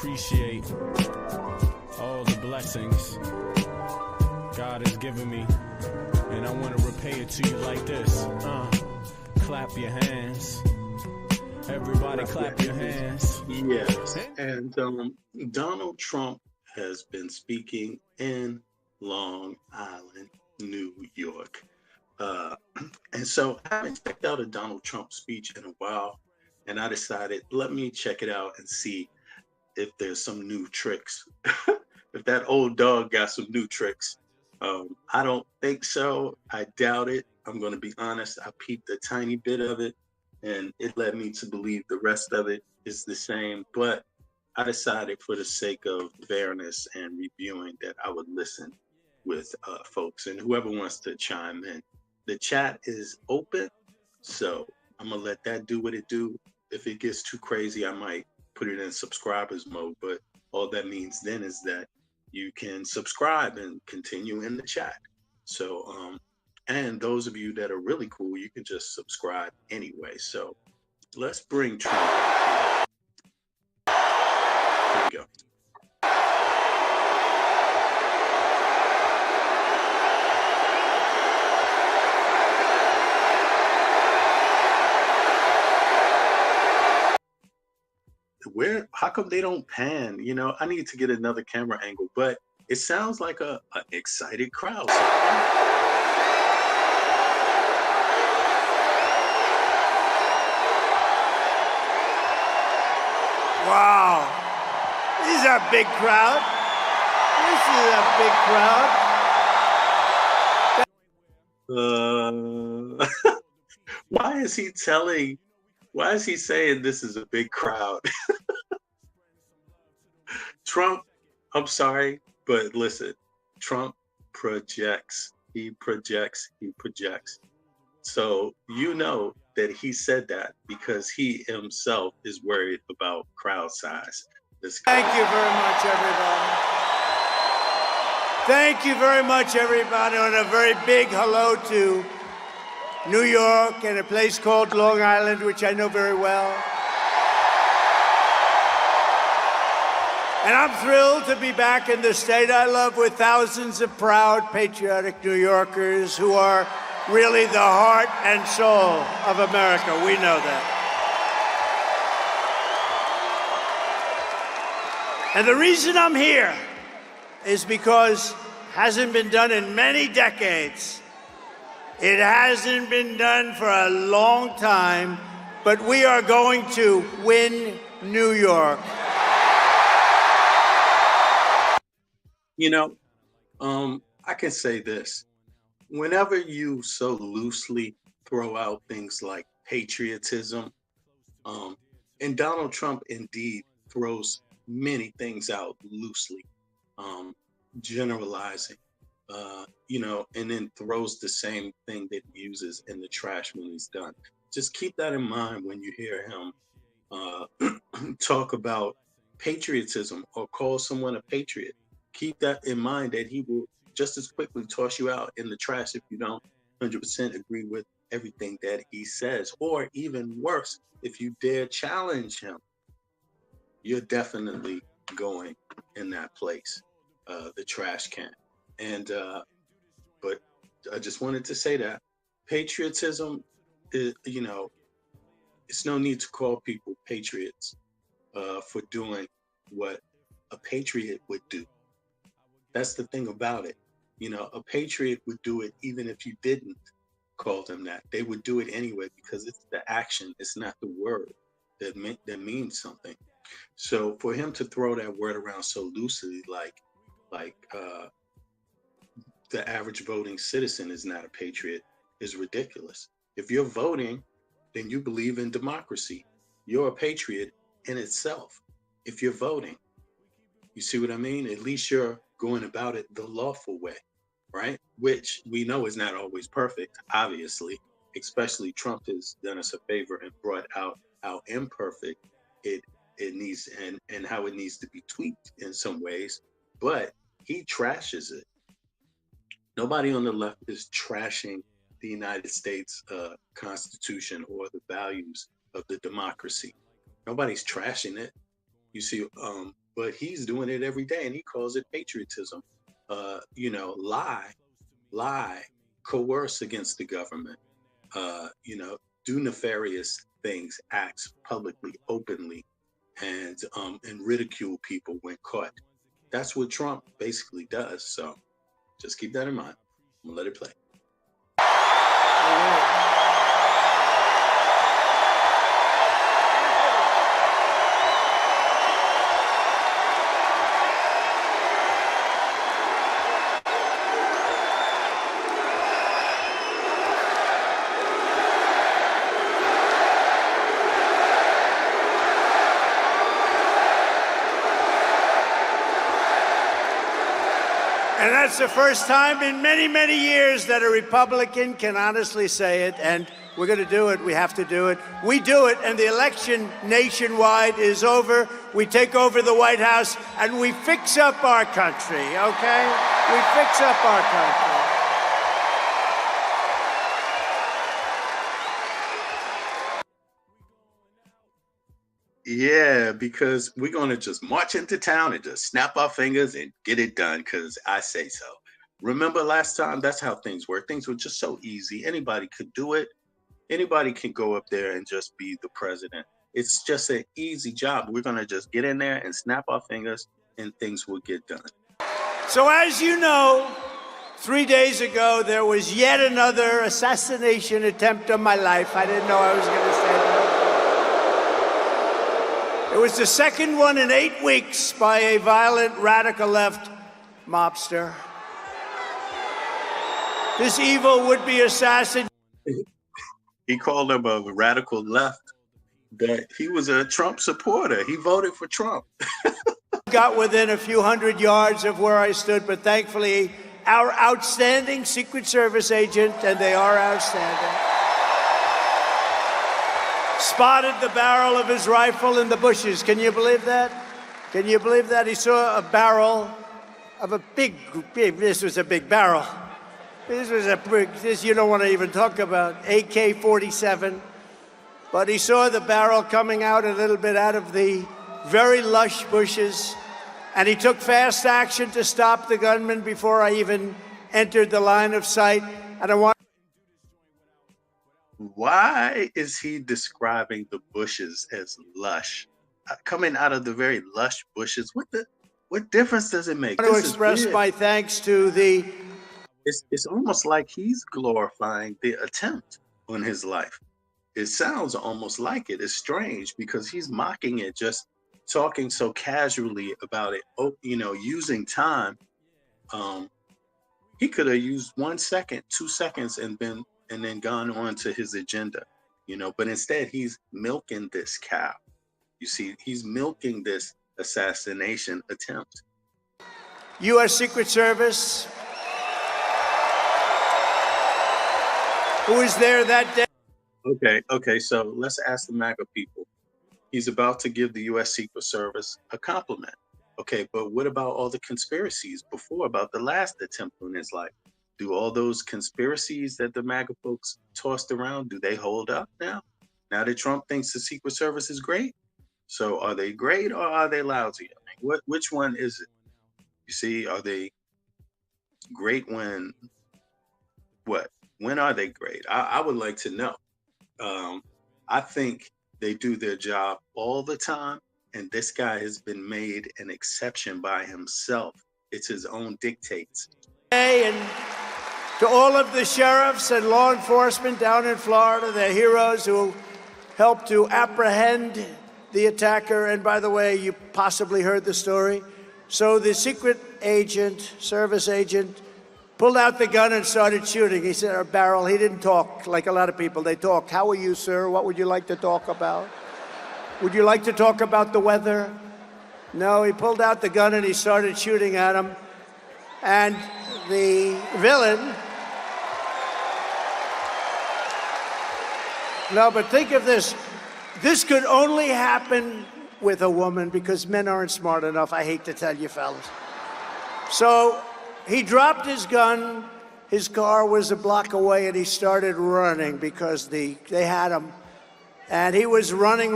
appreciate all the blessings God has given me, and I want to repay it to you like this. Clap your hands. Everybody clap your hands. Yes, and Donald Trump has been speaking in Long Island, New York. And so I haven't checked out a Donald Trump speech in a while, and I decided, let me check it out and see if there's some new tricks. If that old dog got some new tricks. I don't think so. I doubt it. I'm going to be honest. I peeped a tiny bit of it, and it led me to believe the rest of it is the same. But I decided, for the sake of fairness and reviewing, that I would listen with folks and whoever wants to chime in. The chat is open, so I'm gonna let that do what it do. If it gets too crazy, I might put it in subscribers mode, but all that means then is that you can subscribe and continue in the chat. So and those of you that are really cool, you can just subscribe anyway. So let's bring Trump up here. Here we go. How come they don't pan? You know, I need to get another camera angle, but it sounds like a excited crowd. Wow, this is a big crowd. This is a big crowd. Why is he saying this is a big crowd? Trump, I'm sorry, but listen, Trump projects. He projects. So you know that he said that because he himself is worried about crowd size. Thank you very much, everybody. Thank you very much, everybody, and a very big hello to New York and a place called Long Island, which I know very well. And I'm thrilled to be back in the state I love with thousands of proud, patriotic New Yorkers who are really the heart and soul of America. We know that. And the reason I'm here is because it hasn't been done in many decades. It hasn't been done for a long time, but we are going to win New York. You know, I can say this. Whenever you so loosely throw out things like patriotism, and Donald Trump indeed throws many things out loosely, generalizing, you know, and then throws the same thing that he uses in the trash when he's done. Just keep that in mind when you hear him talk about patriotism or call someone a patriot. Keep that in mind, that he will just as quickly toss you out in the trash if you don't 100% agree with everything that he says, or even worse, if you dare challenge him, you're definitely going in that place, the trash can. And but I just wanted to say that patriotism is, you know, it's no need to call people patriots for doing what a patriot would do. That's the thing about it. You know, a patriot would do it even if you didn't call them that. They would do it anyway because it's the action, it's not the word that means something. So for him to throw that word around so loosely, like the average voting citizen is not a patriot, is ridiculous. If you're voting, then you believe in democracy. You're a patriot in itself. If you're voting, you see what I mean? At least you're going about it the lawful way, right? Which we know is not always perfect, obviously. Especially Trump has done us a favor and brought out how imperfect it needs and how it needs to be tweaked in some ways. But he trashes it. Nobody on the left is trashing the United States Constitution or the values of the democracy. Nobody's trashing it. You see, but he's doing it every day, and he calls it patriotism. Lie, coerce against the government, do nefarious things, acts publicly, openly, and ridicule people when caught. That's what Trump basically does. So just keep that in mind. I'm gonna let it play. And that's the first time in many, many years that a Republican can honestly say it, and we're going to do it. We have to do it. We do it, and the election nationwide is over. We take over the White House, and we fix up our country, okay? We fix up our country. Yeah, because we're going to just march into town and just snap our fingers and get it done, because I say so. Remember last time? That's how things were. Things were just so easy. Anybody could do it. Anybody can go up there and just be the president. It's just an easy job. We're going to just get in there and snap our fingers and things will get done. So as you know, 3 days ago, there was yet another assassination attempt on my life. I didn't know I was going to say that. It was the second one in 8 weeks by a violent radical left mobster. This evil would-be assassin. He called him a radical left, but he was a Trump supporter. He voted for Trump. Got within a few hundred yards of where I stood, but thankfully, our outstanding Secret Service agent, and they are outstanding, spotted the barrel of his rifle in the bushes. Can you believe that? Can you believe that? He saw a barrel of a big, this was a big barrel. This you don't want to even talk about, AK-47. But he saw the barrel coming out a little bit out of the very lush bushes, and he took fast action to stop the gunman before I even entered the line of sight. And I want. Why is he describing the bushes as lush? Coming out of the very lush bushes, what difference does it make? I want to express my thanks to the. It's almost like he's glorifying the attempt on his life. It sounds almost like it. It's strange because he's mocking it, just talking so casually about it. Oh, using time. He could have used 1 second, 2 seconds, and then gone on to his agenda, but instead he's milking this cow. You see, he's milking this assassination attempt. U.S. Secret Service, who was there that day? Okay, so let's ask the MAGA people. He's about to give the U.S. Secret Service a compliment. Okay, but what about all the conspiracies before about the last attempt on his life? Do all those conspiracies that the MAGA folks tossed around, do they hold up now? Now that Trump thinks the Secret Service is great? So are they great or are they lousy? I mean, which one is it? You see, are they great when, when are they great? I would like to know. I think they do their job all the time, and this guy has been made an exception by himself. It's his own dictates. And to all of the sheriffs and law enforcement down in Florida, they're heroes who helped to apprehend the attacker. And by the way, you possibly heard the story. So the secret agent, service agent, pulled out the gun and started shooting. He said, a barrel. He didn't talk like a lot of people. They talk. How are you, sir? What would you like to talk about? Would you like to talk about the weather? No, he pulled out the gun and he started shooting at him. And the villain. No, but think of this. This could only happen with a woman because men aren't smart enough. I hate to tell you, fellas. So he dropped his gun. His car was a block away, and he started running because they had him. And he was running.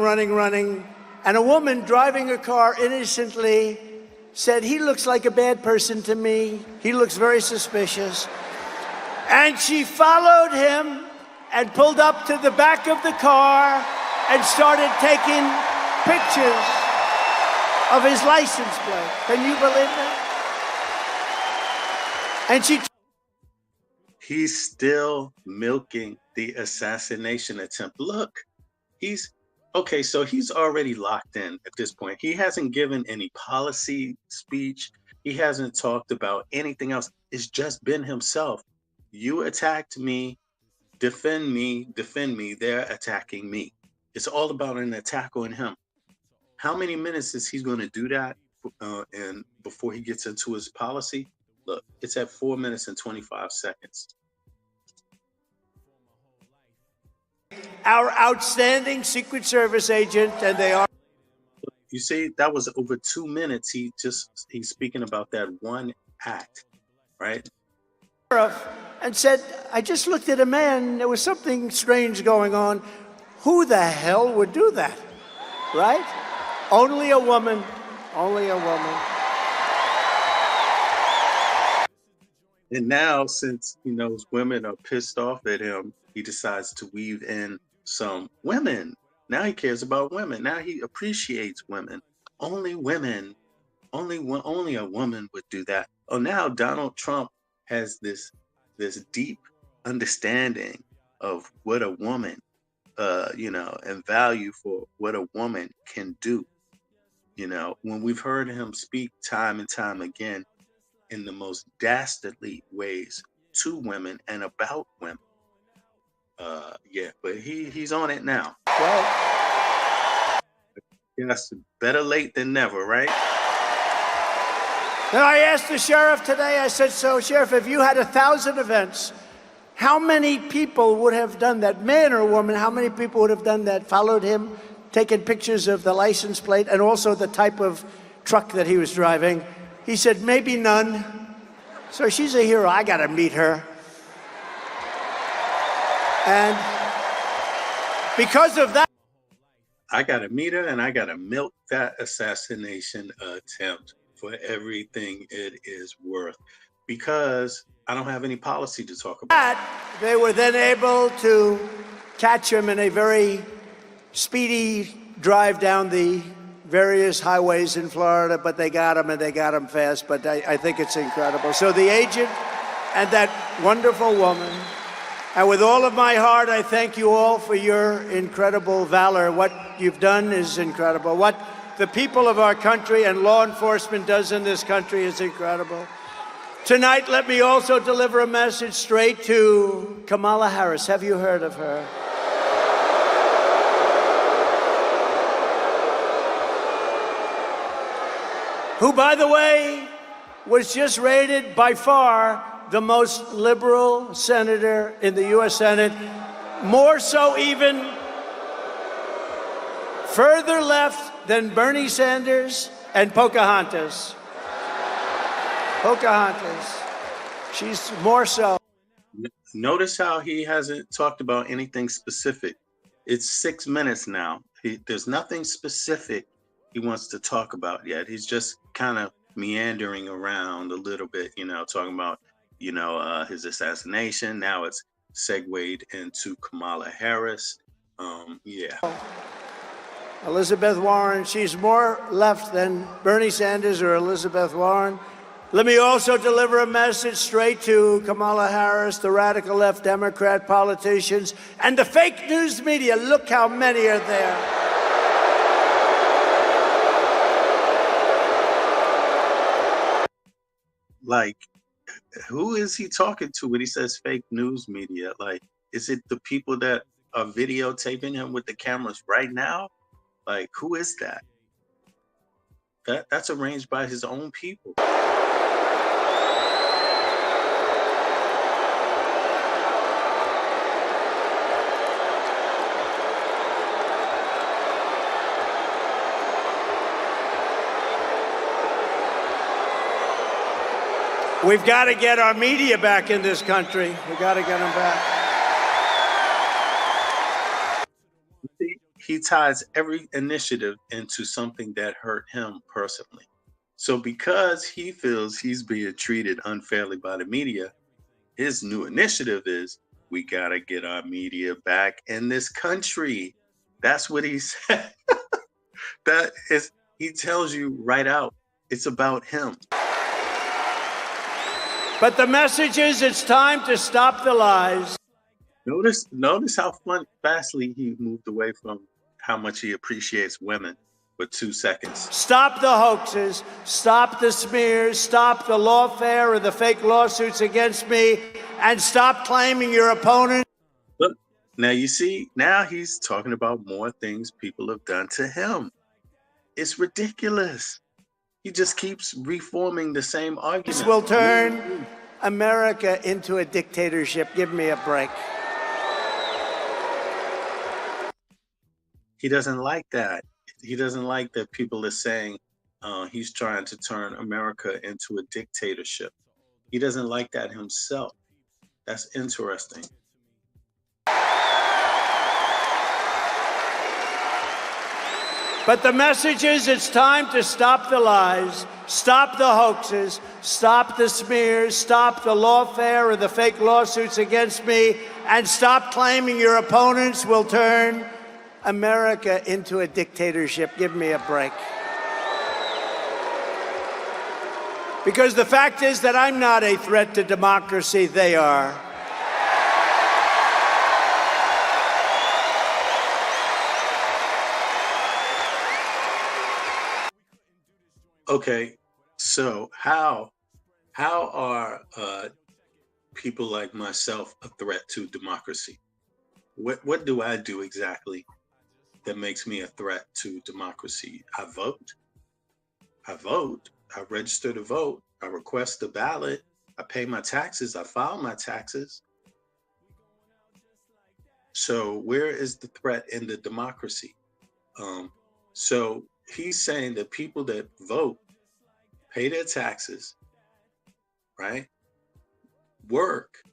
And a woman driving a car innocently said, "He looks like a bad person to me. He looks very suspicious." And she followed him and pulled up to the back of the car and started taking pictures of his license plate. Can you believe that? And he's still milking the assassination attempt. Look, he's okay. So he's already locked in at this point. He hasn't given any policy speech. He hasn't talked about anything else. It's just been himself. You attacked me, defend me, defend me. They're attacking me. It's all about an attack on him. How many minutes is he going to do that? And before he gets into his policy, look, it's at 4 minutes and 25 seconds. our outstanding Secret Service agent, and they are. You see, that was over 2 minutes. He's speaking about that one act, right? And said, "I just looked at a man. There was something strange going on. Who the hell would do that?" Right? Only a woman. Only a woman. And now, since he knows women are pissed off at him, he decides to weave in some women. Now he cares about women. Now he appreciates women. Only women. Only a woman would do that. Oh, now Donald Trump has this deep understanding of what a woman, and value for what a woman can do. When we've heard him speak time and time again in the most dastardly ways to women and about women. But he's on it now. Right. Yes, better late than never, right? Now, I asked the sheriff today, I said, "So, Sheriff, if you had 1,000 events, how many people would have done that? Man or woman, how many people would have done that, followed him, taken pictures of the license plate and also the type of truck that he was driving?" He said, "Maybe none." So she's a hero. I got to meet her. And because of that, I got to meet her and I got to milk that assassination attempt for everything it is worth, because I don't have any policy to talk about. They were then able to catch him in a very speedy drive down the various highways in Florida, but they got him, and they got him fast. But I think it's incredible. So the agent and that wonderful woman, and with all of my heart, I thank you all for your incredible valor. What you've done is incredible. What the people of our country and law enforcement does in this country is incredible. Tonight, let me also deliver a message straight to Kamala Harris. Have you heard of her? Who, by the way, was just rated by far the most liberal senator in the U.S. Senate, more so even further left than Bernie Sanders and Pocahontas. Pocahontas. She's more so. Notice how he hasn't talked about anything specific. It's 6 minutes now. There's nothing specific he wants to talk about yet. He's just kind of meandering around a little bit, talking about, his assassination. Now it's segued into Kamala Harris. Elizabeth Warren, she's more left than Bernie Sanders or Elizabeth Warren. Let me also deliver a message straight to Kamala Harris, the radical left Democrat politicians, and the fake news media. Look how many are there. Like, who is he talking to when he says fake news media? Like, is it the people that are videotaping him with the cameras right now? Like, who is that? That's arranged by his own people. We've got to get our media back in this country. We've got to get them back. He he ties every initiative into something that hurt him personally. So because he feels he's being treated unfairly by the media, his new initiative is we gotta get our media back in this country. That's what he said. That is, he tells you right out, it's about him. But the message is it's time to stop the lies. Notice how fastly he moved away from how much he appreciates women for 2 seconds. Stop the hoaxes, stop the smears, stop the lawfare or the fake lawsuits against me, and stop claiming your opponent. Look, now you see, now he's talking about more things people have done to him. It's ridiculous. He just keeps reforming the same argument. This will turn America into a dictatorship. Give me a break. He doesn't like that. He doesn't like that people are saying he's trying to turn America into a dictatorship. He doesn't like that himself. That's interesting. But the message is it's time to stop the lies, stop the hoaxes, stop the smears, stop the lawfare or the fake lawsuits against me, and stop claiming your opponents will turn America into a dictatorship. Give me a break. Because the fact is that I'm not a threat to democracy, they are. Okay, so how are people like myself a threat to democracy? What do I do exactly that makes me a threat to democracy? I vote. I register to vote. I request a ballot. I pay my taxes. I file my taxes. So where is the threat in the democracy? So he's saying that people that vote, pay their taxes, right, work,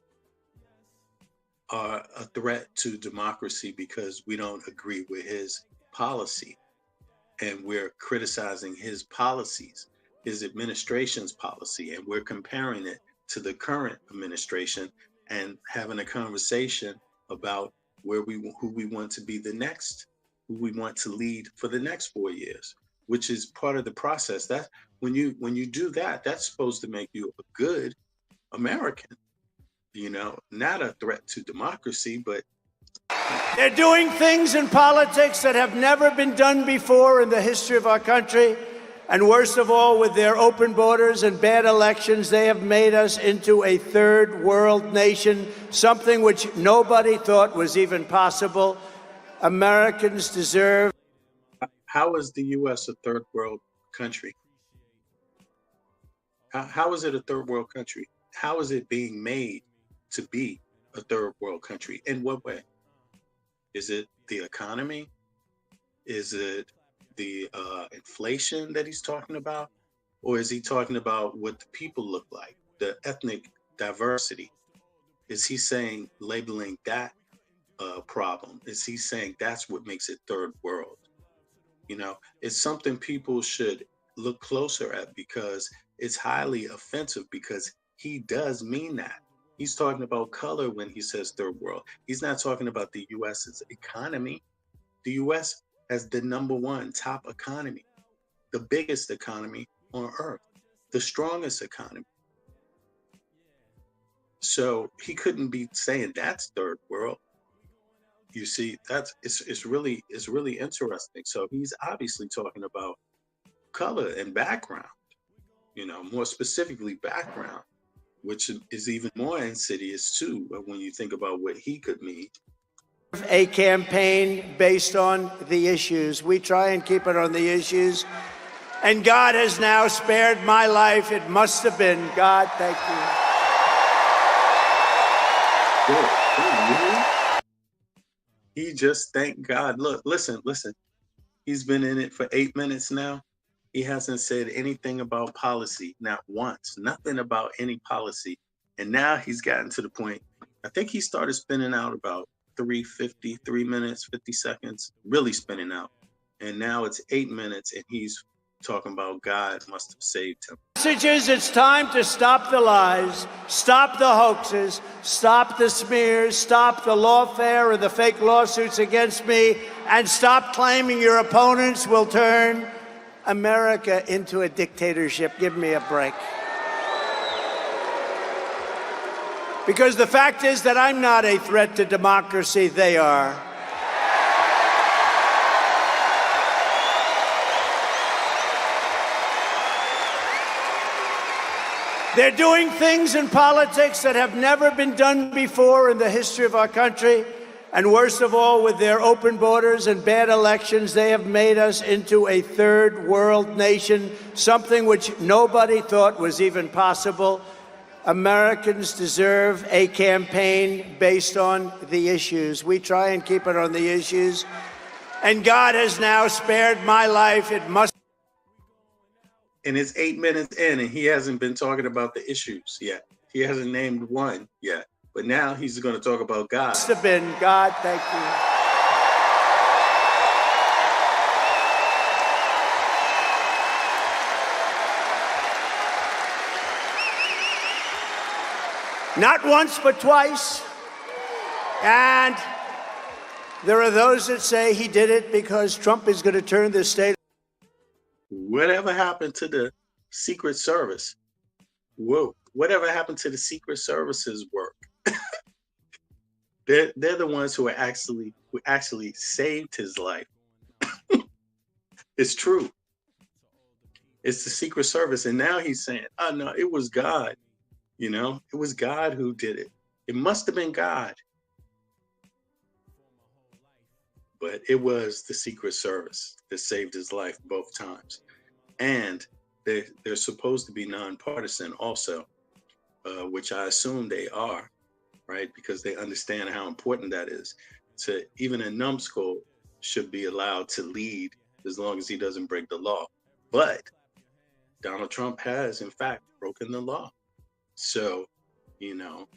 are a threat to democracy because we don't agree with his policy. And we're criticizing his policies, his administration's policy, and we're comparing it to the current administration and having a conversation about who we want to be the next, who we want to lead for the next 4 years, which is part of the process. That when you do that, that's supposed to make you a good American, not a threat to democracy, but they're doing things in politics that have never been done before in the history of our country. And worst of all, with their open borders and bad elections, they have made us into a third world nation, something which nobody thought was even possible. Americans deserve. How is the U.S. a third world country? How is it a third world country? How is it being made to be a third world country? In what way? Is it the economy? Is it the inflation that he's talking about? Or is he talking about what the people look like, the ethnic diversity? Is he saying, labeling that problem? Is he saying that's what makes it third world? It's something people should look closer at because it's highly offensive, because he does mean that. He's talking about color when he says third world. He's not talking about the U.S.'s economy. The U.S. has the #1 top economy, the biggest economy on earth, the strongest economy. So he couldn't be saying that's third world. You see, it's really interesting. So he's obviously talking about color and background, more specifically background, which is even more insidious too when you think about what he could mean. A campaign based on the issues. We try and keep it on the issues. And God has now spared my life. It must have been God. Thank you. Good. He just thanked God. Look, listen. He's been in it for 8 minutes now. He hasn't said anything about policy, not once, nothing about any policy. And now he's gotten to the point, I think he started spinning out about 3 minutes, 50 seconds, really spinning out. And now it's 8 minutes and he's talking about God must have saved him. Message is it's time to stop the lies, stop the hoaxes, stop the smears, stop the lawfare and the fake lawsuits against me, and stop claiming your opponents will turn America into a dictatorship. Give me a break. Because the fact is that I'm not a threat to democracy, they are. They're doing things in politics that have never been done before in the history of our country. And worst of all, with their open borders and bad elections, they have made us into a third world nation, something which nobody thought was even possible. Americans deserve a campaign based on the issues. We try and keep it on the issues. And God has now spared my life. It must. And it's 8 minutes in, and he hasn't been talking about the issues yet. He hasn't named one yet. But now he's going to talk about God. Must have been God. Thank you. Not once, but twice. And there are those that say he did it because Trump is going to turn this state. Whatever happened to the Secret Service? Whoa, whatever happened to the Secret Service's work? They're the ones who actually saved his life. It's true. It's the Secret Service. And now he's saying, oh no, it was God. You know, it was God who did it. It must have been God. But it was the Secret Service that saved his life both times. And they're supposed to be nonpartisan also, which I assume they are, right? Because they understand how important that is. So even a numbskull should be allowed to lead as long as he doesn't break the law. But Donald Trump has, in fact, broken the law. So, you know,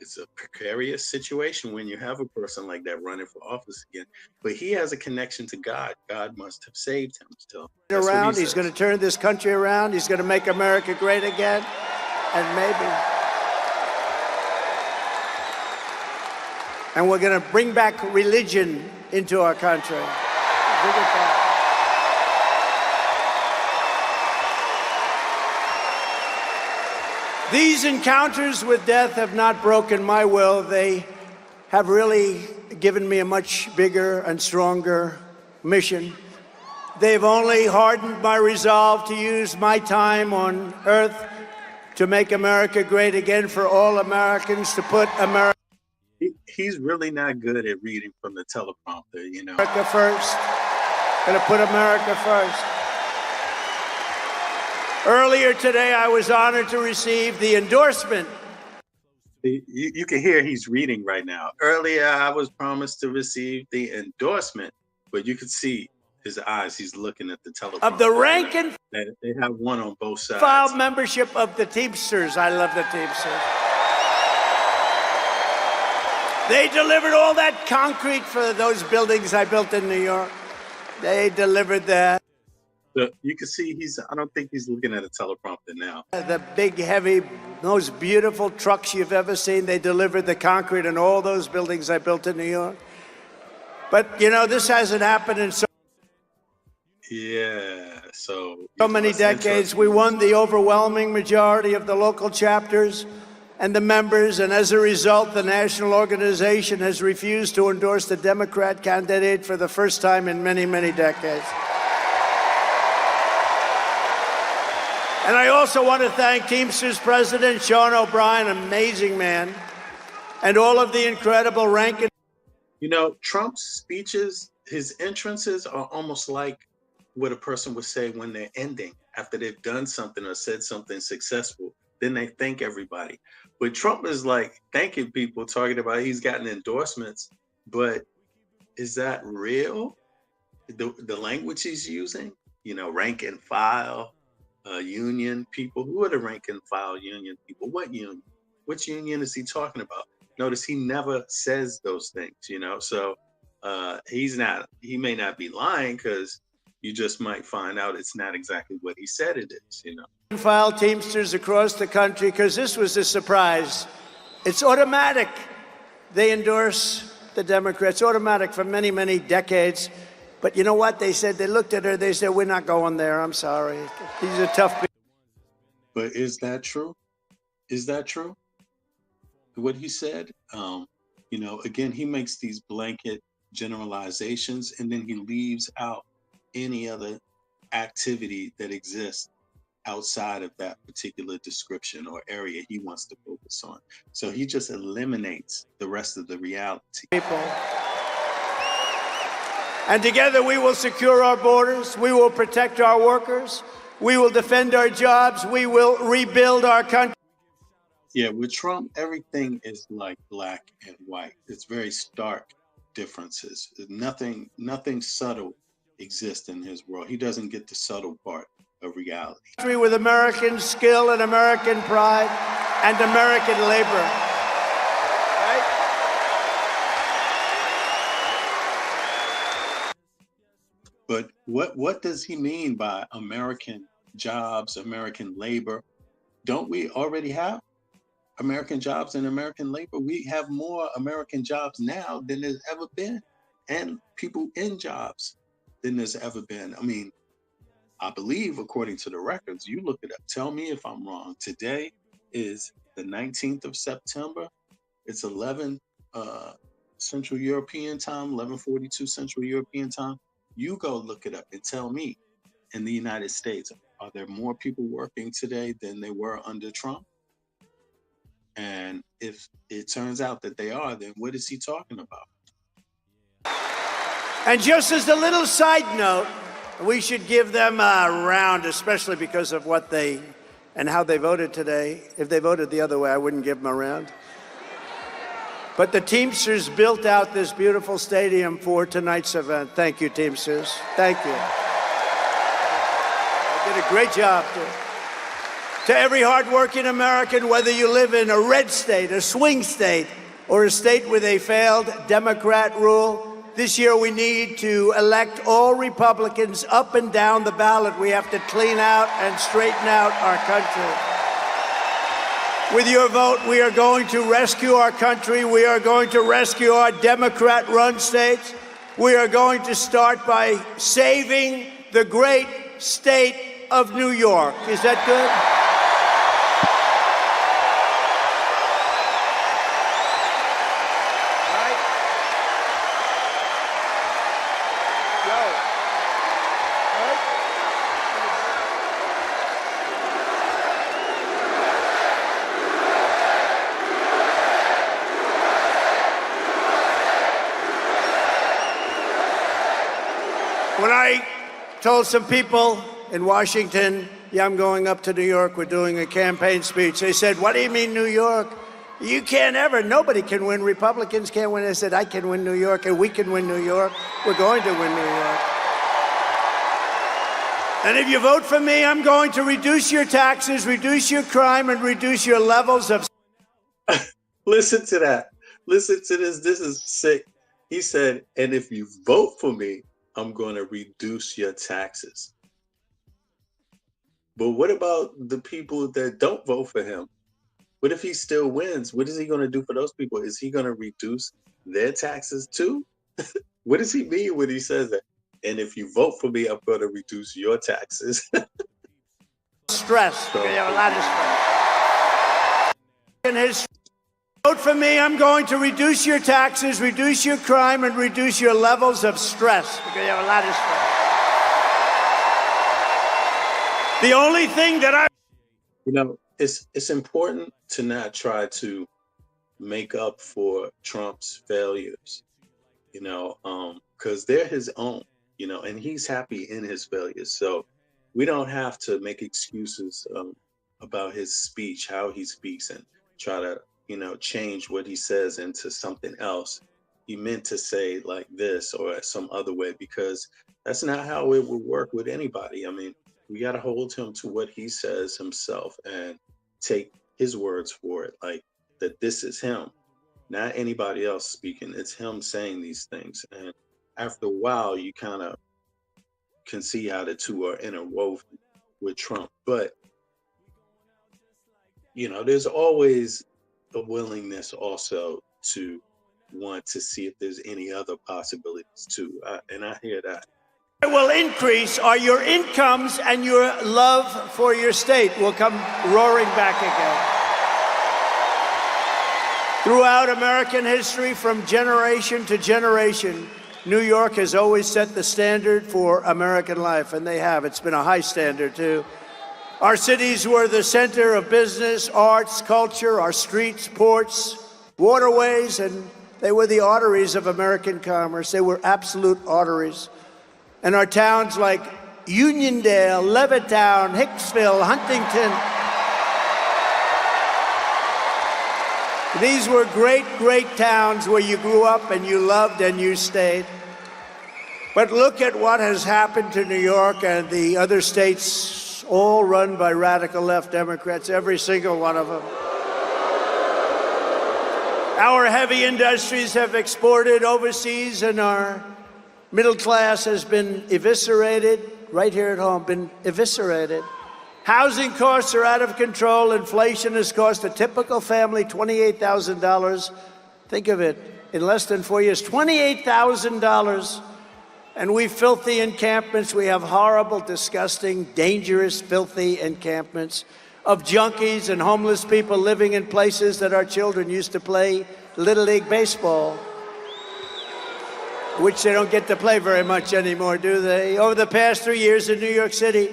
it's a precarious situation when you have a person like that running for office again. But he has a connection to God. God must have saved him still. Around, he's going to turn this country around. He's going to make America great again. And maybe. And we're going to bring back religion into our country. Bring it back. These encounters with death have not broken my will. They have really given me a much bigger and stronger mission. They've only hardened my resolve to use my time on earth to make America great again for all Americans, to put America. He's really not good at reading from the teleprompter, you know. America first. Gonna put America first. Earlier today, I was honored to receive the endorsement. You can hear he's reading right now. Earlier, I was promised to receive the endorsement, but you could see his eyes. He's looking at the teleprompter. Of the rank and they have one on both sides. file membership of the Teamsters. I love the Teamsters. They delivered all that concrete for those buildings I built in New York. They delivered that. So you can see I don't think he's looking at a teleprompter now. The big, heavy, most beautiful trucks you've ever seen, they delivered the concrete in all those buildings I built in New York. But, you know, this hasn't happened in so many decades. We won the overwhelming majority of the local chapters and the members, and as a result, the national organization has refused to endorse the Democrat candidate for the first time in many, many decades. And I also want to thank Teamsters President Sean O'Brien, amazing man, and all of the incredible rank. You know, Trump's speeches, his entrances are almost like what a person would say when they're ending, after they've done something or said something successful. Then they thank everybody. But Trump is like thanking people, talking about he's gotten endorsements. But is that real? The language he's using, you know, rank and file. Union people. Who are the rank and file union people? What union? Which union is he talking about? Notice he never says those things, you know. So he may not be lying, because you just might find out it's not exactly what he said it is, you know. File Teamsters across the country, because this was a surprise. It's automatic. They endorse the Democrats, automatic for many, many decades. But you know what? They said, they looked at her, they said, we're not going there. I'm sorry. These are tough people. But is that true? Is that true? What he said? You know, again, he makes these blanket generalizations, and then he leaves out any other activity that exists outside of that particular description or area he wants to focus on. So he just eliminates the rest of the reality. And together we will secure our borders, we will protect our workers, we will defend our jobs, we will rebuild our country. Yeah, with Trump, everything is like black and white. It's very stark differences. Nothing subtle exists in his world. He doesn't get the subtle part of reality. With American skill and American pride and American labor. Right? But what does he mean by American jobs, American labor? Don't we already have American jobs and American labor? We have more American jobs now than there's ever been, and people in jobs than there's ever been. I mean, I believe, according to the records, you look it up, tell me if I'm wrong. Today is the 19th of September. It's 11 Central European time, 11:42 Central European time. You go look it up and tell me, in the United States, are there more people working today than they were under Trump? And if it turns out that they are, then what is he talking about? And just as a little side note, we should give them a round, especially because of what they and how they voted today. If they voted the other way, I wouldn't give them a round. But the Teamsters built out this beautiful stadium for tonight's event. Thank you, Teamsters. Thank you. They did a great job, too. To every hardworking American, whether you live in a red state, a swing state, or a state with a failed Democrat rule, this year we need to elect all Republicans up and down the ballot. We have to clean out and straighten out our country. With your vote, we are going to rescue our country. We are going to rescue our Democrat-run states. We are going to start by saving the great state of New York. Is that good? When I told some people in Washington, yeah, I'm going up to New York, we're doing a campaign speech, they said, what do you mean New York? You can't ever, nobody can win, Republicans can't win. I said, I can win New York, and we can win New York. We're going to win New York. And if you vote for me, I'm going to reduce your taxes, reduce your crime, and reduce your levels of... Listen to that. Listen to this. This is sick. He said, and if you vote for me, I'm going to reduce your taxes. But what about the people that don't vote for him? What if he still wins? What is he going to do for those people? Is he going to reduce their taxes too? What does he mean when he says that? And if you vote for me, I'm going to reduce your taxes. Stress. We have a lot of stress. In his vote for me, I'm going to reduce your taxes, reduce your crime, and reduce your levels of stress. Because you have a lot of stress. The only thing that I... You know, it's important to not try to make up for Trump's failures, you know, because they're his own, you know, and he's happy in his failures. So we don't have to make excuses about his speech, how he speaks, and try to, you know, change what he says into something else he meant to say, like this or some other way, because that's not how it would work with anybody. I mean, we got to hold him to what he says himself and take his words for it, like that this is him. not anybody else speaking. It's him saying these things. And after a while, you kind of can see how the two are interwoven with Trump. But, there's always a willingness also to want to see if there's any other possibilities too. And I hear that. Will increase are your incomes, and your love for your state will come roaring back again. Throughout American history, from generation to generation, New York has always set the standard for American life, and they have. It's been a high standard, too. Our cities were the center of business, arts, culture, our streets, ports, waterways, and they were the arteries of American commerce. They were absolute arteries. And our towns like Uniondale, Levittown, Hicksville, Huntington, these were great, great towns where you grew up and you loved and you stayed. But look at what has happened to New York and the other states, all run by radical left Democrats, every single one of them. Our heavy industries have exported overseas, and our middle class has been eviscerated, right here at home, been eviscerated. Housing costs are out of control. Inflation has cost a typical family $28,000. Think of it, in less than 4 years, $28,000. And we filthy encampments. We have horrible, disgusting, dangerous, filthy encampments of junkies and homeless people living in places that our children used to play Little League baseball, which they don't get to play very much anymore, do they? Over the past 3 years in New York City,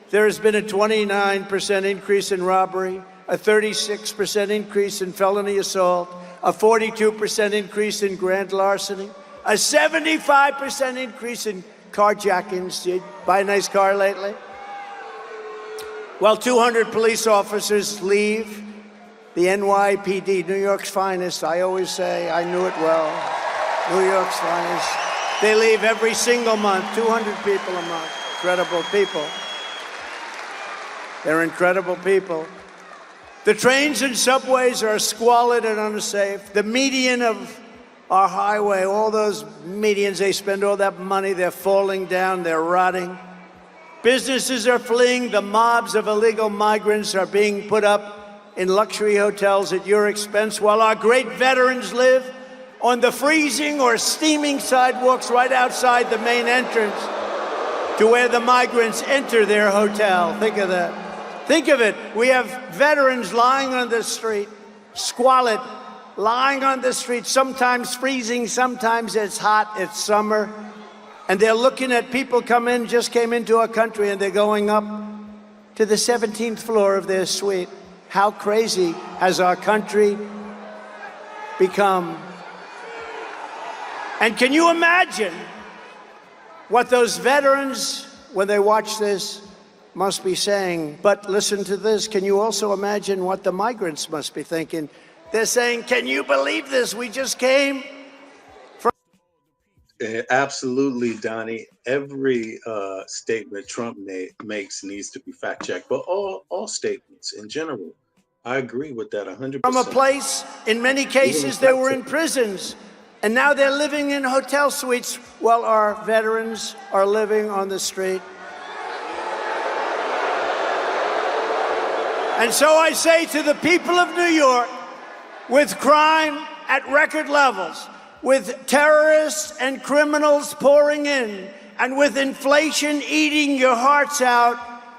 there has been a 29% increase in robbery, a 36% increase in felony assault, a 42% increase in grand larceny, a 75% increase in carjackings. Did you buy a nice car lately? Well, 200 police officers leave the NYPD, New York's finest. I always say, I knew it well. New York's finest. They leave every single month, 200 people a month. Incredible people. They're incredible people. The trains and subways are squalid and unsafe. The median of our highway, all those medians, they spend all that money, they're falling down, they're rotting. Businesses are fleeing. The mobs of illegal migrants are being put up in luxury hotels at your expense, while our great veterans live on the freezing or steaming sidewalks right outside the main entrance to where the migrants enter their hotel. Think of that. Think of it. We have veterans lying on the street, squalid, lying on the street, sometimes freezing, sometimes it's hot, it's summer. And they're looking at people just came into our country, and they're going up to the 17th floor of their suite. How crazy has our country become? And can you imagine what those veterans, when they watch this, must be saying? But listen to this. Can you also imagine what the migrants must be thinking? They're saying, can you believe this? We just came from... Absolutely, Donnie. Every statement Trump makes needs to be fact-checked, but all statements in general. I agree with that 100%. From a place, in many cases, they were in prisons, and now they're living in hotel suites while our veterans are living on the street. And so I say to the people of New York, with crime at record levels, with terrorists and criminals pouring in, and with inflation eating your hearts out,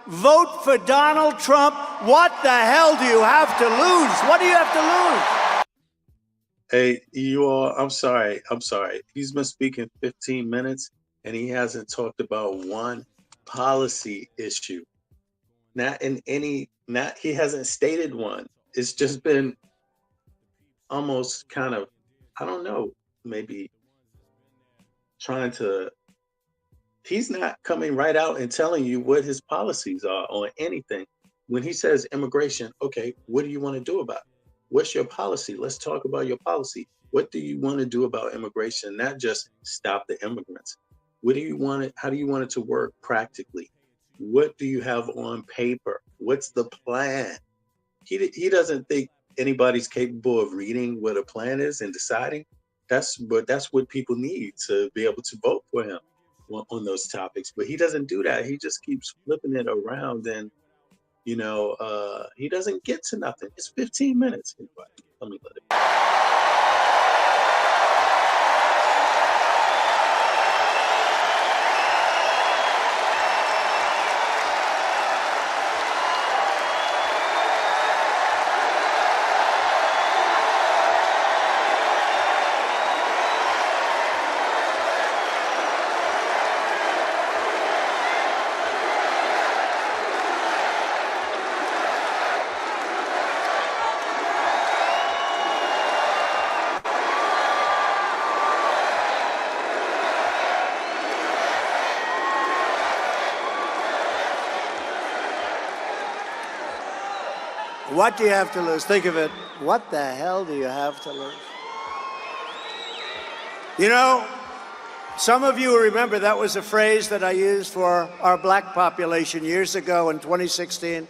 vote for Donald Trump. What the hell do you have to lose? What do you have to lose? Hey, you all, I'm sorry. He's been speaking 15 minutes, and he hasn't talked about one policy issue. He hasn't stated one. It's just been almost kind of, I don't know, maybe trying to, he's not coming right out and telling you what his policies are on anything. When he says immigration, okay, what do you want to do about it? What's your policy? Let's talk about your policy. What do you want to do about immigration? Not just stop the immigrants. What do you want it? How do you want it to work practically? What do you have on paper? What's the plan? He doesn't think anybody's capable of reading what a plan is and deciding, that's what people need to be able to vote for him on those topics. But he doesn't do that. He just keeps flipping it around, and he doesn't get to nothing. It's 15 minutes. Let me let it. What do you have to lose? Think of it. What the hell do you have to lose? You know, some of you remember that was a phrase that I used for our black population years ago in 2016.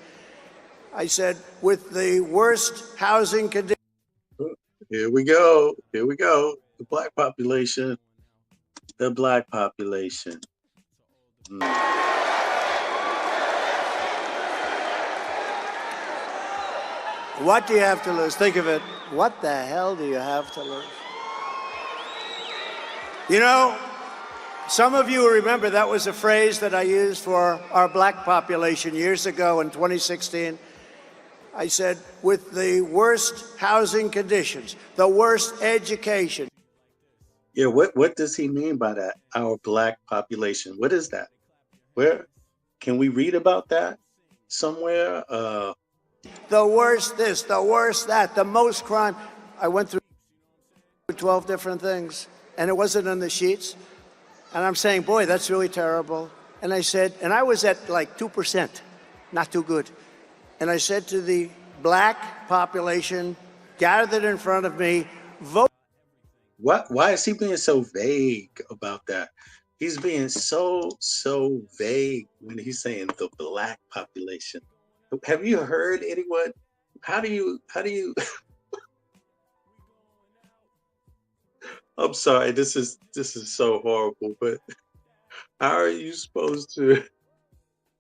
I said, with the worst housing conditions. Here we go. Here we go. The black population. The black population. What do you have to lose? Think of it. What the hell do you have to lose? You know, some of you remember that was a phrase that I used for our black population years ago in 2016. I said, with the worst housing conditions, the worst education. Yeah, what does he mean by that? Our black population. What is that? Where can we read about that somewhere? The worst this, the worst that, the most crime. I went through 12 different things, and it wasn't in the sheets. And I'm saying, boy, that's really terrible. And I said, and I was at like 2%, not too good. And I said to the black population gathered in front of me, vote. Why is he being so vague about that? He's being so vague when he's saying the black population. Have you heard anyone? How do you? I'm sorry, this is so horrible, but how are you supposed to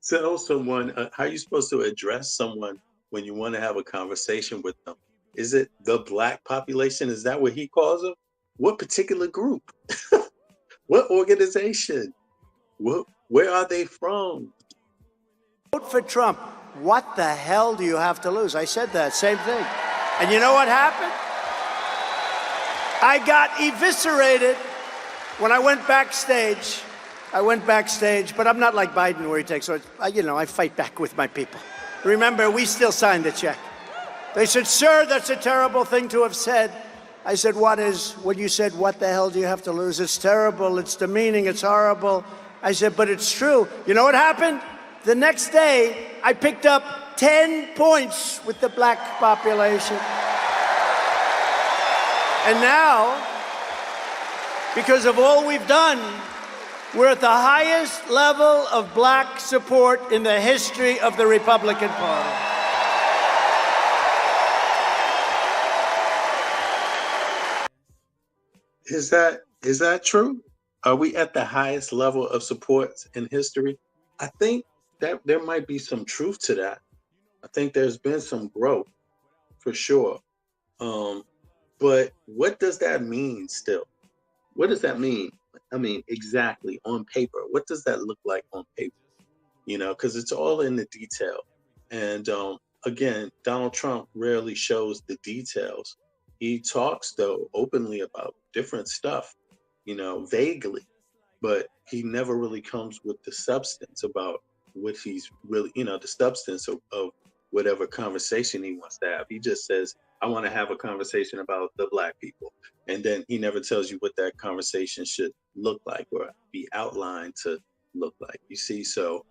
tell someone, how are you supposed to address someone when you want to have a conversation with them? Is it the black population? Is that what he calls them? What particular group? What organization? Where are they from? Vote for Trump. What the hell do you have to lose? I said that, same thing. And you know what happened? I got eviscerated when I went backstage. But I'm not like Biden where he takes, I fight back with my people. Remember, we still signed the check. They said, sir, that's a terrible thing to have said. I said, when you said, what the hell do you have to lose? It's terrible, it's demeaning, it's horrible. I said, but it's true. You know what happened? The next day, I picked up 10 points with the black population. And now, because of all we've done, we're at the highest level of black support in the history of the Republican Party. Is that true? Are we at the highest level of support in history? I think that there might be some truth to that. I think there's been some growth for sure. But what does that mean still? What does that mean? I mean, exactly on paper. What does that look like on paper? Because it's all in the detail. And again, Donald Trump rarely shows the details. He talks, though, openly about different stuff, vaguely, but he never really comes with the substance about what he's really, the substance of whatever conversation he wants to have. He just says, I want to have a conversation about the black people. And then he never tells you what that conversation should look like or be outlined to look like. You see, so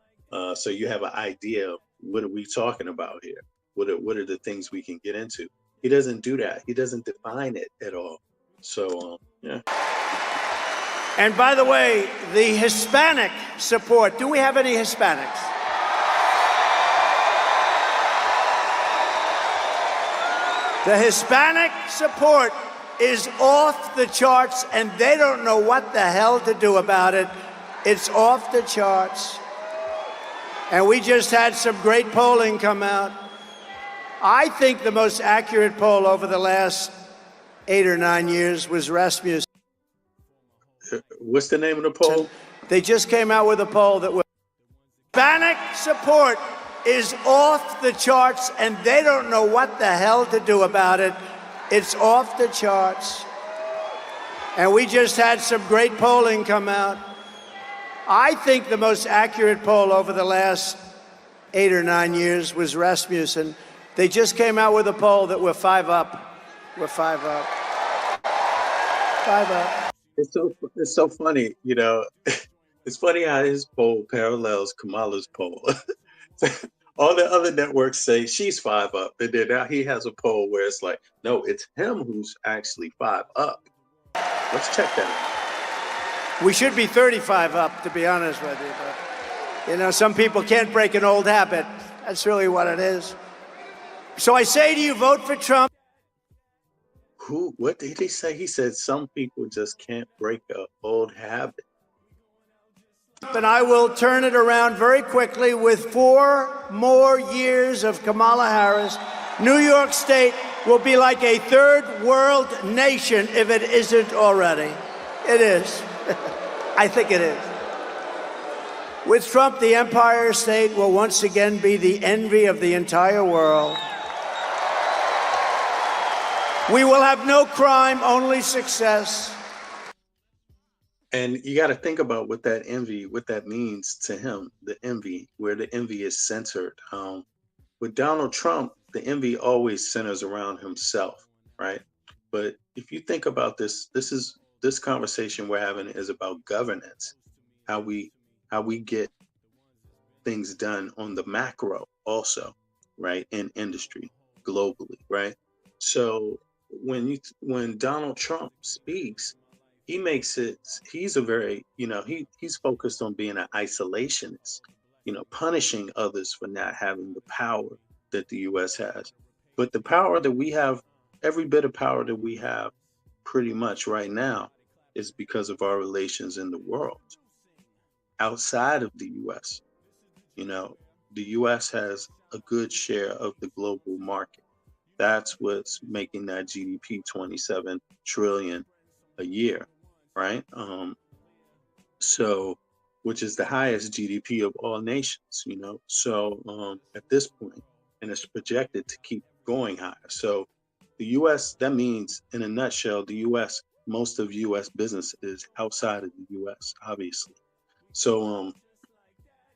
you have an idea of what are we talking about here? What are the things we can get into? He doesn't do that. He doesn't define it at all. So, yeah. And by the way, the Hispanic support, do we have any Hispanics? The Hispanic support is off the charts, and they don't know what the hell to do about it. It's off the charts. And we just had some great polling come out. I think the most accurate poll over the last 8 or 9 years was Rasmussen. What's the name of the poll? They just came out with a poll that was Hispanic support is off the charts, and they don't know what the hell to do about it. It's off the charts. And we just had some great polling come out. I think the most accurate poll over the last 8 or 9 years was Rasmussen. They just came out with a poll that we're 5 up. We're 5 up. 5 up. It's so funny, you know. It's funny how his poll parallels Kamala's poll. All the other networks say she's 5 up, and then now he has a poll where it's like, no, it's him who's actually 5 up. Let's check that out. We should be 35 up, to be honest with you. But, you know, some people can't break an old habit. That's really what it is. So I say to you, vote for Trump. What did he say? He said some people just can't break an old habit. And I will turn it around very quickly with 4 more years of Kamala Harris. New York State will be like a third world nation if it isn't already. It is. I think it is. With Trump, the Empire State will once again be the envy of the entire world. We will have no crime, only success. And you got to think about what that envy, what that means to him, the envy, where the envy is centered. With Donald Trump, the envy always centers around himself, right? But if you think about this conversation we're having is about governance, how we get things done on the macro also, right? In industry, globally, right? So when Donald Trump speaks, he makes it, he's a very, you know, he's focused on being an isolationist, you know, punishing others for not having the power that the U.S. has. But the power that we have, every bit of power that we have pretty much right now is because of our relations in the world. Outside of the U.S., you know, the U.S. has a good share of the global market. That's what's making that GDP 27 trillion a year, right? So, which is the highest GDP of all nations, you know. So at this point, and it's projected to keep going higher. So the U.S., that means in a nutshell, the U.S., most of U.S. business is outside of the U.S., obviously. So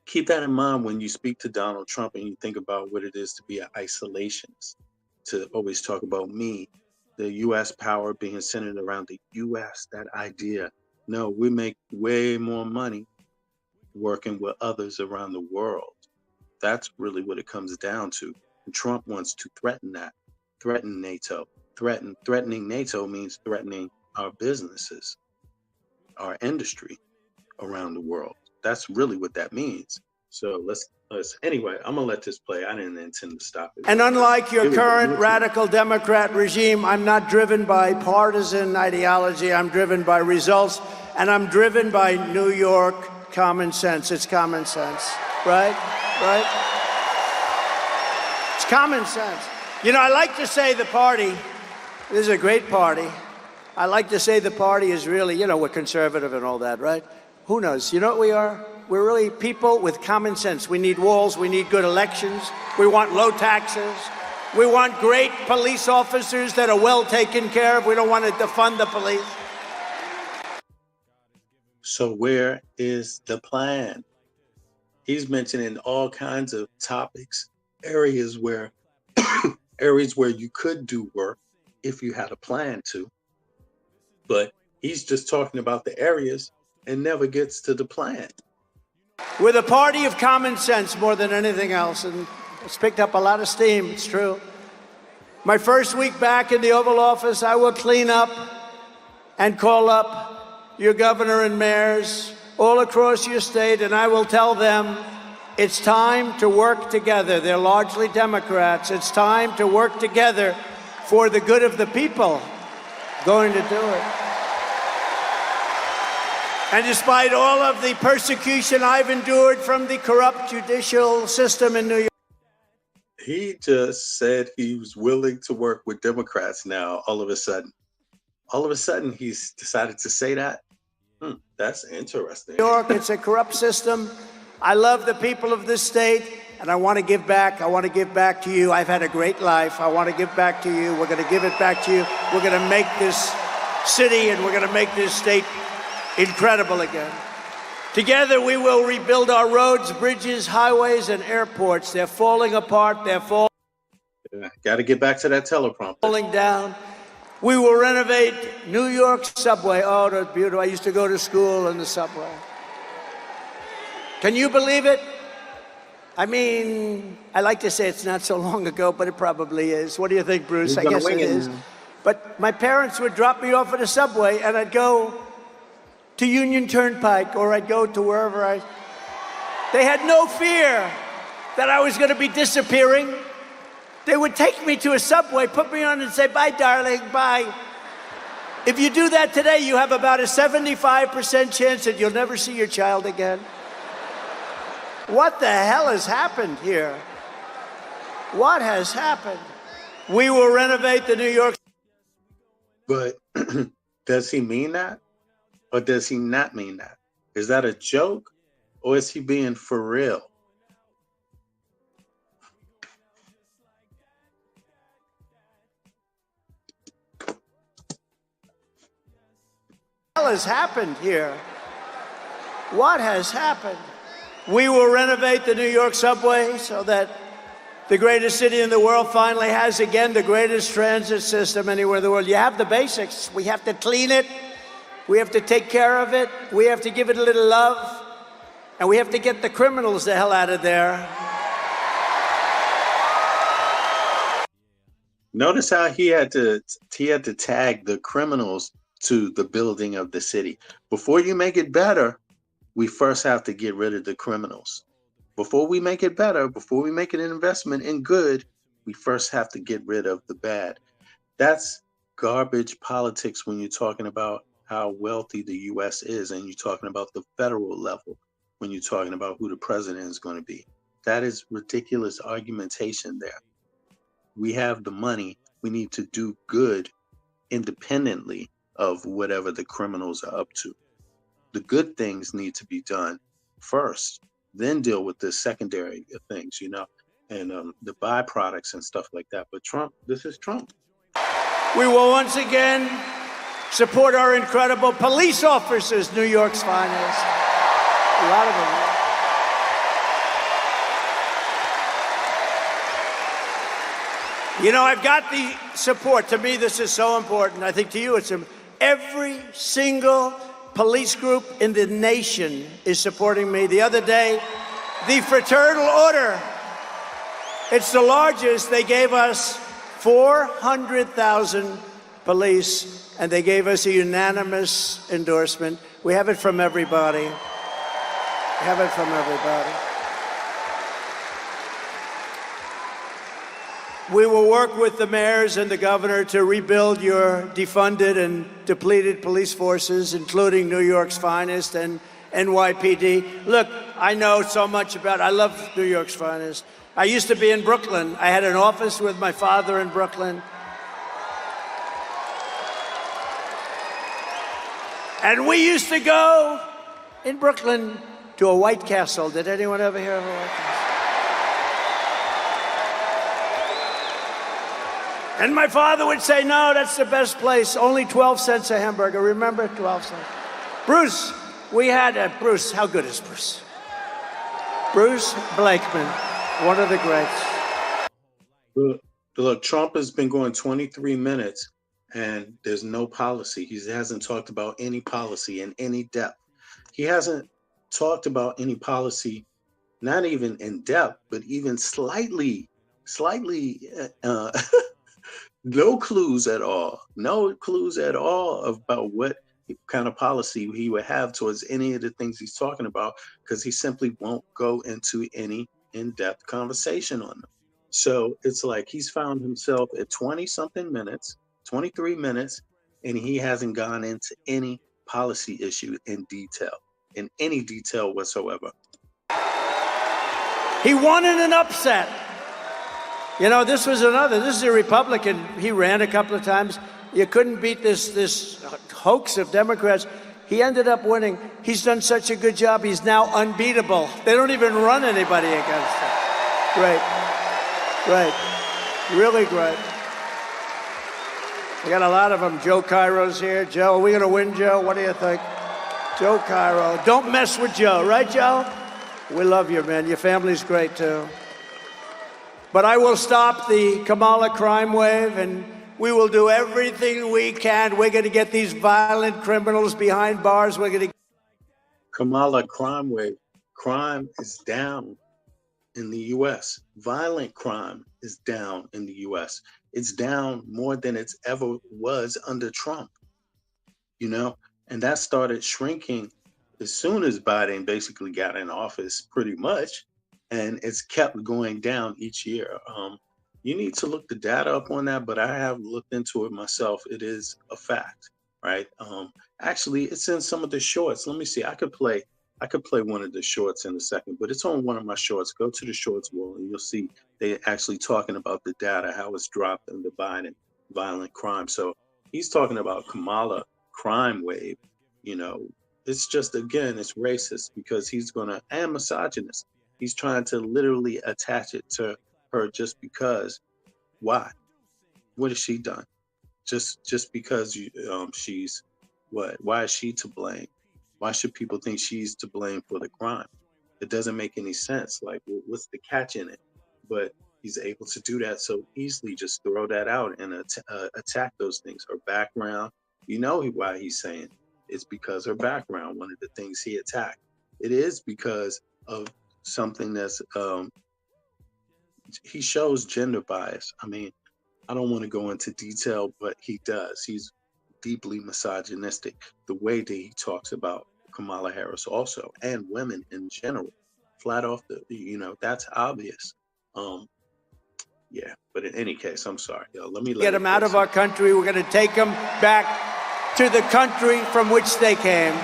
keep that in mind when you speak to Donald Trump and you think about what it is to be an isolationist, to always talk about me, the U.S. power being centered around the U.S., that idea. No, we make way more money working with others around the world. That's really what it comes down to. And Trump wants to threaten that, threaten NATO. Threatening NATO means threatening our businesses, our industry around the world. That's really what that means. So let's anyway, I'm gonna let this play. I didn't intend to stop it. And unlike your current radical Democrat regime, I'm not driven by partisan ideology. I'm driven by results, and I'm driven by New York common sense. It's common sense, right? Right? It's common sense. You know, I like to say the party, this is a great party. I like to say the party is really, you know, we're conservative and all that, right? Who knows? You know what we are? We're really people with common sense. We need walls. We need good elections. We want low taxes. We want great police officers that are well taken care of. We don't want to defund the police. So where is the plan? He's mentioning all kinds of topics, areas where you could do work if you had a plan to. But he's just talking about the areas and never gets to the plan. We're the party of common sense more than anything else, and it's picked up a lot of steam, it's true. My first week back in the Oval Office, I will clean up and call up your governor and mayors all across your state, and I will tell them it's time to work together. They're largely Democrats. It's time to work together for the good of the people going to do it. And despite all of the persecution I've endured from the corrupt judicial system in New York. He just said he was willing to work with Democrats now, all of a sudden. All of a sudden, he's decided to say that. That's interesting. New York, it's a corrupt system. I love the people of this state, and I want to give back. I want to give back to you. I've had a great life. I want to give back to you. We're going to give it back to you. We're going to make this city and we're going to make this state incredible again. Together, we will rebuild our roads, bridges, highways, and airports. They're falling apart. They're falling. Got to get back to that teleprompter. Falling down. We will renovate New York subway. Oh, that's beautiful. I used to go to school in the subway. Can you believe it? I mean, I like to say it's not so long ago, but it probably is. What do you think, Bruce? I guess it is. But my parents would drop me off at a subway, and I'd go to Union Turnpike, or I'd go to wherever They had no fear that I was going to be disappearing. They would take me to a subway, put me on and say, bye, darling, bye. If you do that today, you have about a 75% chance that you'll never see your child again. What the hell has happened here? What has happened? We will renovate the New York. But does he mean that? Or does he not mean that? Is that a joke? Or is he being for real? What has happened here? What has happened? We will renovate the New York subway so that the greatest city in the world finally has, again, the greatest transit system anywhere in the world. You have the basics. We have to clean it. We have to take care of it. We have to give it a little love. And we have to get the criminals the hell out of there. Notice how he had to tag the criminals to the building of the city. Before you make it better, we first have to get rid of the criminals. Before we make it better, before we make an investment in good, we first have to get rid of the bad. That's garbage politics when you're talking about how wealthy the U.S. is, and you're talking about the federal level when you're talking about who the president is going to be. That is ridiculous argumentation there. We have the money. We need to do good independently of whatever the criminals are up to. The good things need to be done first, then deal with the secondary things, you know, and the byproducts and stuff like that. But Trump, this is Trump. We will once again support our incredible police officers, New York's finest. A lot of them. You know, I've got the support. To me, this is so important. I think to you, it's every single police group in the nation is supporting me. The other day, the Fraternal Order, it's the largest. They gave us 400,000 police, and they gave us a unanimous endorsement. We have it from everybody. We have it from everybody. We will work with the mayors and the governor to rebuild your defunded and depleted police forces, including New York's finest and NYPD. Look, I know so much about it. I love New York's finest. I used to be in Brooklyn. I had an office with my father in Brooklyn. And we used to go in Brooklyn to a White Castle. Did anyone ever hear of a White Castle? And my father would say, no, that's the best place. Only 12 cents a hamburger. Remember? 12 cents. Bruce, we had Bruce. How good is Bruce? Bruce Blakeman, one of the greats. Look, Trump has been going 23 minutes and there's no policy. He hasn't talked about any policy in any depth. He hasn't talked about any policy, not even in depth, but even slightly, no clues at all. No clues at all about what kind of policy he would have towards any of the things he's talking about, because he simply won't go into any in-depth conversation on them. So it's like he's found himself at 20 something minutes, 23 minutes, and he hasn't gone into any policy issue in any detail whatsoever. He won in an upset. You know, this is a Republican. He ran a couple of times. You couldn't beat this hoax of Democrats. He ended up winning. He's done such a good job. He's now unbeatable. They don't even run anybody against him. Great. Really great. We got a lot of them. Joe Cairo's here. Joe, are we going to win, Joe? What do you think? Joe Cairo. Don't mess with Joe, right, Joe? We love you, man. Your family's great, too. But I will stop the Kamala crime wave, and we will do everything we can. We're going to get these violent criminals behind bars. We're going to... Kamala crime wave. Crime is down in the U.S. Violent crime is down in the U.S. It's down more than it's ever was under Trump, you know? And that started shrinking as soon as Biden basically got in office, pretty much. And it's kept going down each year. You need to look the data up on that, but I have looked into it myself. It is a fact, right? Actually, it's in some of the shorts. Let me see. I could play one of the shorts in a second, but it's on one of my shorts. Go to the shorts wall and you'll see they're actually talking about the data, how it's dropped in the Biden violent crime. So he's talking about Kamala crime wave. You know, it's just, again, it's racist because and misogynist. He's trying to literally attach it to her just because. Why? What has she done? Just because she's what? Why is she to blame? Why should people think she's to blame for the crime? It doesn't make any sense. Like, what's the catch in it? But he's able to do that so easily. Just throw that out and attack those things. Her background, you know why he's saying it's because her background. One of the things he attacked. It is because of something that's he shows gender bias. I mean, I don't want to go into detail, but he does. He's deeply misogynistic. The way that he talks about Kamala Harris also, and women in general, flat off that's obvious. Yeah, but in any case, I'm sorry. Let me get them out of our country. We're going to take them back to the country from which they came.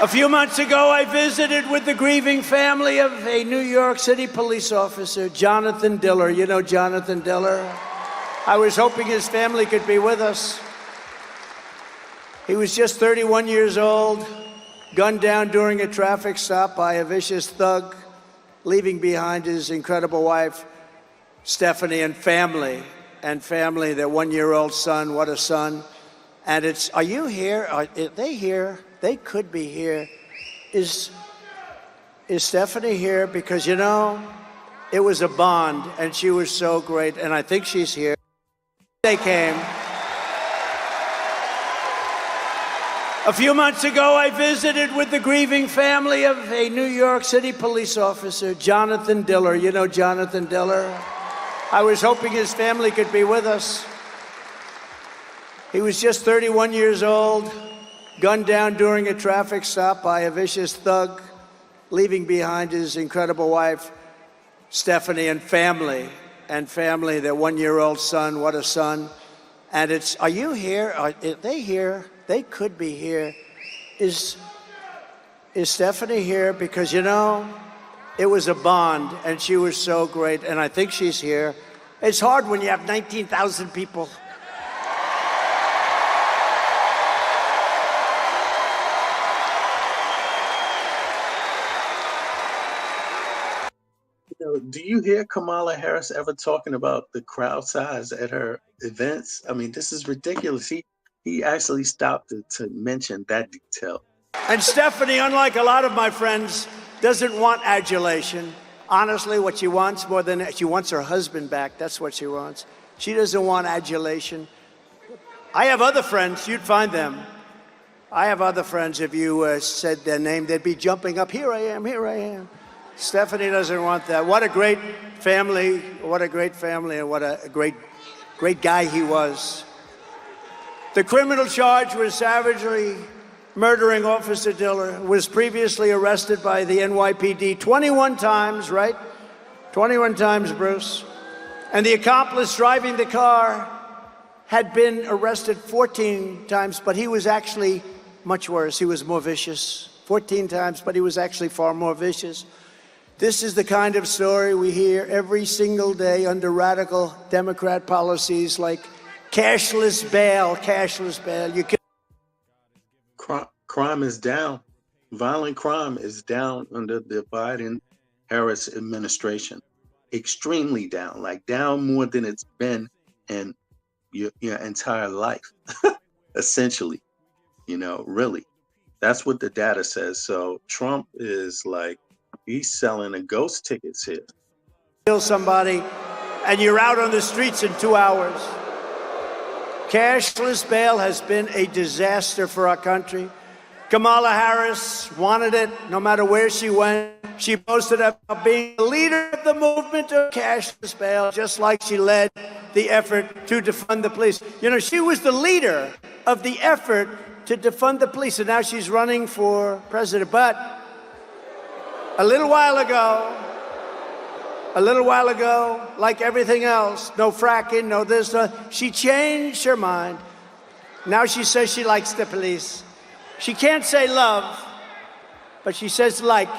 A few months ago, I visited with the grieving family of a New York City police officer, Jonathan Diller. You know Jonathan Diller? I was hoping his family could be with us. He was just 31 years old, gunned down during a traffic stop by a vicious thug, leaving behind his incredible wife, Stephanie, and family, their one-year-old son. What a son. And are you here? Are they here? They could be here. Is Stephanie here? Because, you know, it was a bond, and she was so great, and I think she's here. They came. A few months ago, I visited with the grieving family of a New York City police officer, Jonathan Diller. You know Jonathan Diller? I was hoping his family could be with us. He was just 31 years old, gunned down during a traffic stop by a vicious thug, leaving behind his incredible wife, Stephanie, and family, their one-year-old son. What a son. And are you here? Are they here? They could be here. Is Stephanie here? Because, you know, it was a bond, and she was so great, and I think she's here. It's hard when you have 19,000 people. Do you hear Kamala Harris ever talking about the crowd size at her events? I mean, this is ridiculous. He actually stopped to mention that detail. And Stephanie, unlike a lot of my friends, doesn't want adulation. Honestly, what she wants more than she wants her husband back. That's what she wants. She doesn't want adulation. I have other friends. You'd find them. I have other friends. If you said their name, they'd be jumping up. Here I am. Here I am. Stephanie doesn't want that. What a great family. What a great family, and what a great guy he was. The criminal charge was savagely murdering Officer Diller, was previously arrested by the NYPD 21 times, right? 21 times, Bruce. And the accomplice driving the car had been arrested 14 times, but he was actually much worse. He was more vicious. 14 times, but he was actually far more vicious. This is the kind of story we hear every single day under radical Democrat policies like cashless bail, cashless bail. You can Crime is down. Violent crime is down under the Biden-Harris administration. Extremely down, like down more than it's been in your entire life, essentially. Really. That's what the data says. So Trump is like, he's selling a ghost tickets here. Kill somebody and you're out on the streets in 2 hours. Cashless bail has been a disaster for our country. Kamala Harris wanted it no matter where she went. She boasted about being the leader of the movement of cashless bail, just like she led the effort to defund the police. She was the leader of the effort to defund the police, and now she's running for president. But a little while ago, like everything else, no fracking, no this, she changed her mind. Now she says she likes the police. She can't say love, but she says like.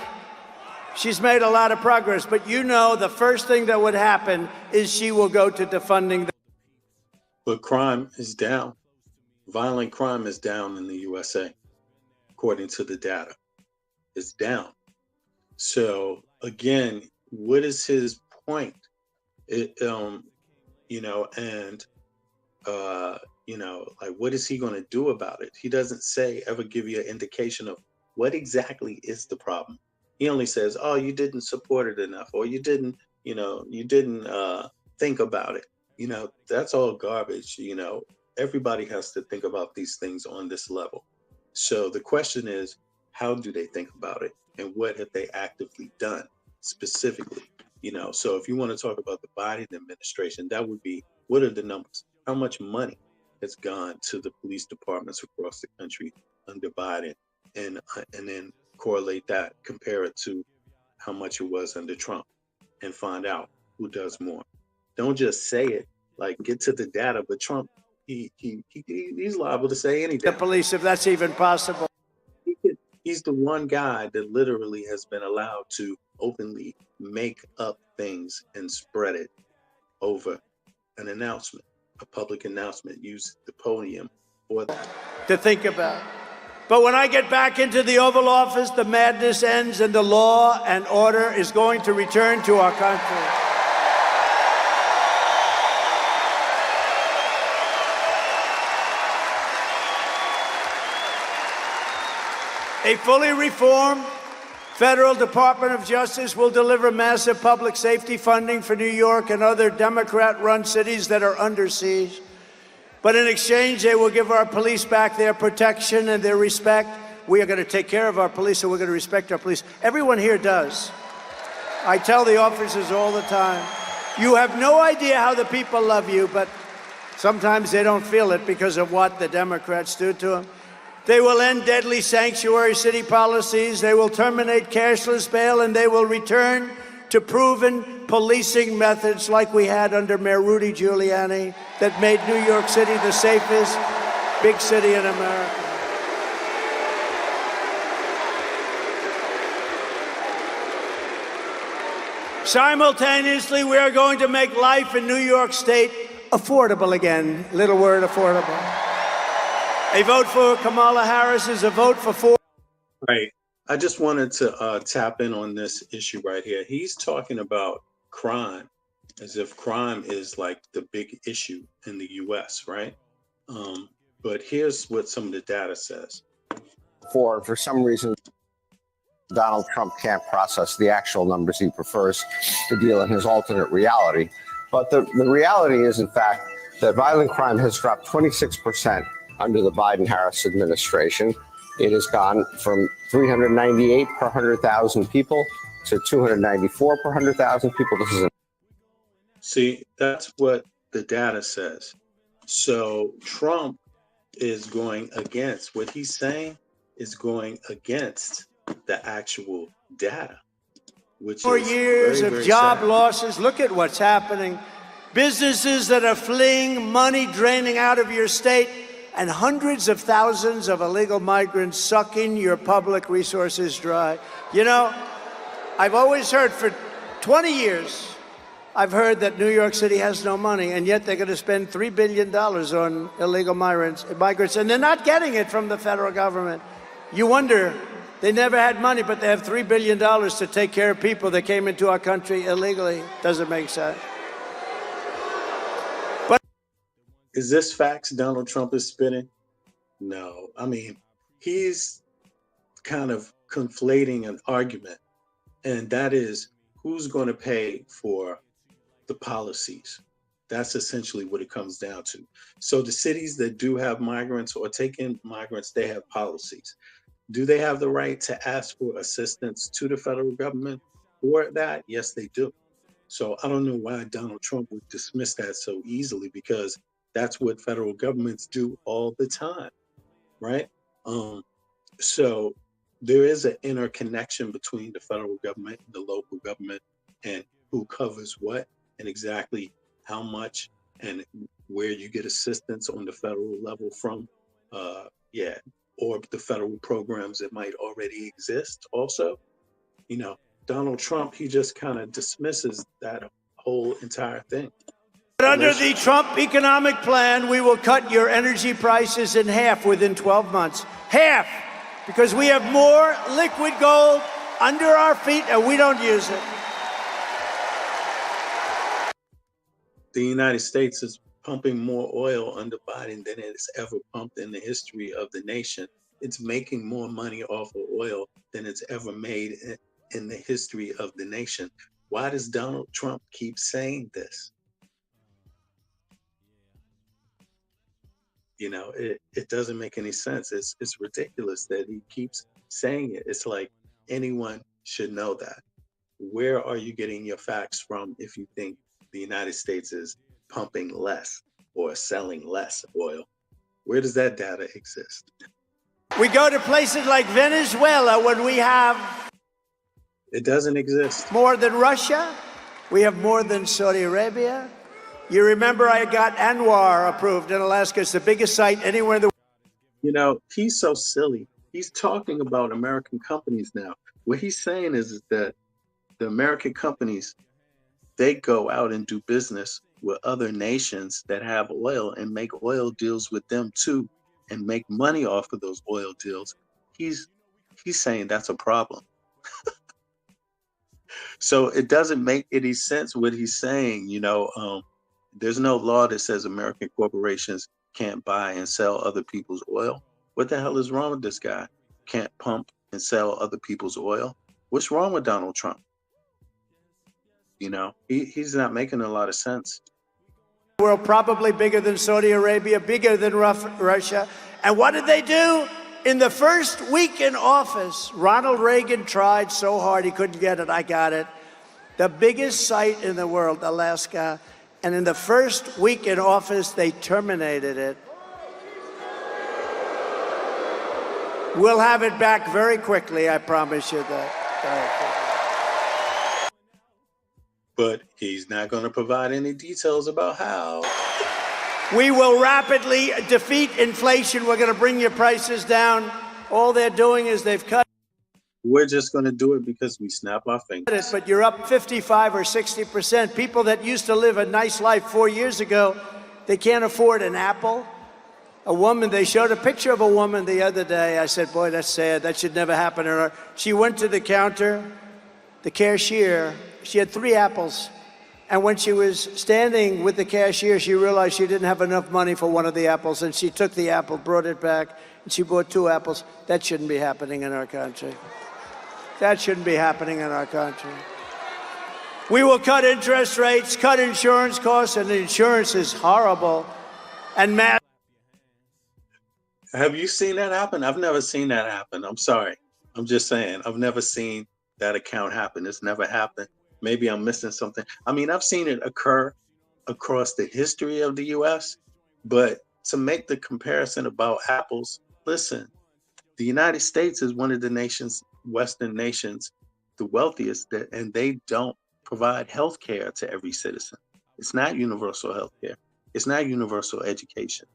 She's made a lot of progress, but the first thing that would happen is she will go to defunding the. But crime is down. Violent crime is down in the USA, according to the data. It's down. So again, what is his point? Like, what is he going to do about it? He doesn't ever give you an indication of what exactly is the problem. He only says, oh, you didn't support it enough, or you didn't think about it. That's all garbage. Everybody has to think about these things on this level. So the question is, how do they think about it? And what have they actively done specifically? So if you want to talk about the Biden administration, that would be, what are the numbers? How much money has gone to the police departments across the country under Biden? And then correlate that, compare it to how much it was under Trump, and find out who does more. Don't just say it, like get to the data. But Trump, he's liable to say anything. The police, if that's even possible. He's the one guy that literally has been allowed to openly make up things and spread it over an announcement, a public announcement, use the podium for that. To think about. But when I get back into the Oval Office, the madness ends and the law and order is going to return to our country. A fully reformed federal Department of Justice will deliver massive public safety funding for New York and other Democrat-run cities that are under siege. But in exchange, they will give our police back their protection and their respect. We are going to take care of our police, and we're going to respect our police. Everyone here does. I tell the officers all the time, you have no idea how the people love you, but sometimes they don't feel it because of what the Democrats do to them. They will end deadly sanctuary city policies. They will terminate cashless bail, and they will return to proven policing methods like we had under Mayor Rudy Giuliani that made New York City the safest big city in America. Simultaneously, we are going to make life in New York State affordable again. Little word, affordable. A vote for Kamala Harris is a vote for four. Right. I just wanted to tap in on this issue right here. He's talking about crime as if crime is like the big issue in the U.S., right? But here's what some of the data says. For some reason, Donald Trump can't process the actual numbers. He prefers to deal in his alternate reality. But the reality is, in fact, that violent crime has dropped 26% under the Biden-Harris administration. It has gone from 398 per 100,000 people to 294 per 100,000 people. This is See, that's what the data says. So Trump is going against what he's saying is going against the actual data, which 4 is years very, of very job sad. losses. Look at what's happening. Businesses that are fleeing, money draining out of your state, and hundreds of thousands of illegal migrants sucking your public resources dry. You know, I've always heard for 20 years, I've heard that New York City has no money, and yet they're going to spend $3 billion on illegal migrants, and they're not getting it from the federal government. You wonder, they never had money, but they have $3 billion to take care of people that came into our country illegally. Doesn't make sense. Is this facts Donald Trump is spitting? No. I mean, he's kind of conflating an argument, and that is who's going to pay for the policies. That's essentially what it comes down to. So the cities that do have migrants or take in migrants, they have policies. Do they have the right to ask for assistance to the federal government for that? Yes, they do. So I don't know why Donald Trump would dismiss that so easily, because that's what federal governments do all the time, right? So there is an interconnection between the federal government and the local government, and who covers what and exactly how much and where you get assistance on the federal level from, or the federal programs that might already exist also. You know, Donald Trump, he just kind of dismisses that whole entire thing. But under the Trump economic plan, we will cut your energy prices in half within 12 months. Half! Because we have more liquid gold under our feet and we don't use it. The United States is pumping more oil under Biden than it's ever pumped in the history of the nation. It's making more money off of oil than it's ever made in the history of the nation. Why does Donald Trump keep saying this? You know, it doesn't make any sense. It's ridiculous that he keeps saying it. It's like anyone should know that. Where are you getting your facts from if you think the United States is pumping less or selling less oil? Where does that data exist? We go to places like Venezuela when we have... It doesn't exist. More than Russia. We have more than Saudi Arabia. You remember I got Anwar approved in Alaska. It's the biggest site anywhere in the world. You know, he's so silly. He's talking about American companies now. What he's saying is that the American companies, they go out and do business with other nations that have oil and make oil deals with them too and make money off of those oil deals. He's saying that's a problem. So it doesn't make any sense what he's saying. You know, there's no law that says American corporations can't buy and sell other people's oil. What the hell is wrong with this guy? Can't pump and sell other people's oil? What's wrong with Donald Trump? You know, he's not making a lot of sense. World probably bigger than Saudi Arabia, bigger than Russia. And what did they do? In the first week in office, Ronald Reagan tried so hard he couldn't get it. I got it. The biggest site in the world, Alaska. And in the first week in office, they terminated it. We'll have it back very quickly, I promise you that. But he's not going to provide any details about how. We will rapidly defeat inflation. We're going to bring your prices down. All they're doing is they've cut. We're just going to do it because we snap our fingers. But you're up 55 or 60%. People that used to live a nice life 4 years ago, they can't afford an apple. A woman, they showed a picture of a woman the other day. I said, boy, that's sad. That should never happen to her. She went to the counter, the cashier. She had 3 apples. And when she was standing with the cashier, she realized she didn't have enough money for one of the apples. And she took the apple, brought it back, and she bought 2 apples. That shouldn't be happening in our country. That shouldn't be happening in our country. We will cut interest rates, cut insurance costs, and insurance is horrible. And have you seen that happen? I've never seen that happen. I'm sorry. I'm just saying, I've never seen that account happen. It's never happened. Maybe I'm missing something. I mean, I've seen it occur across the history of the US, but to make the comparison about apples, listen, The United States is one of the nations, Western nations, the wealthiest, and they don't provide health care to every citizen. It's not universal health care. It's not universal education.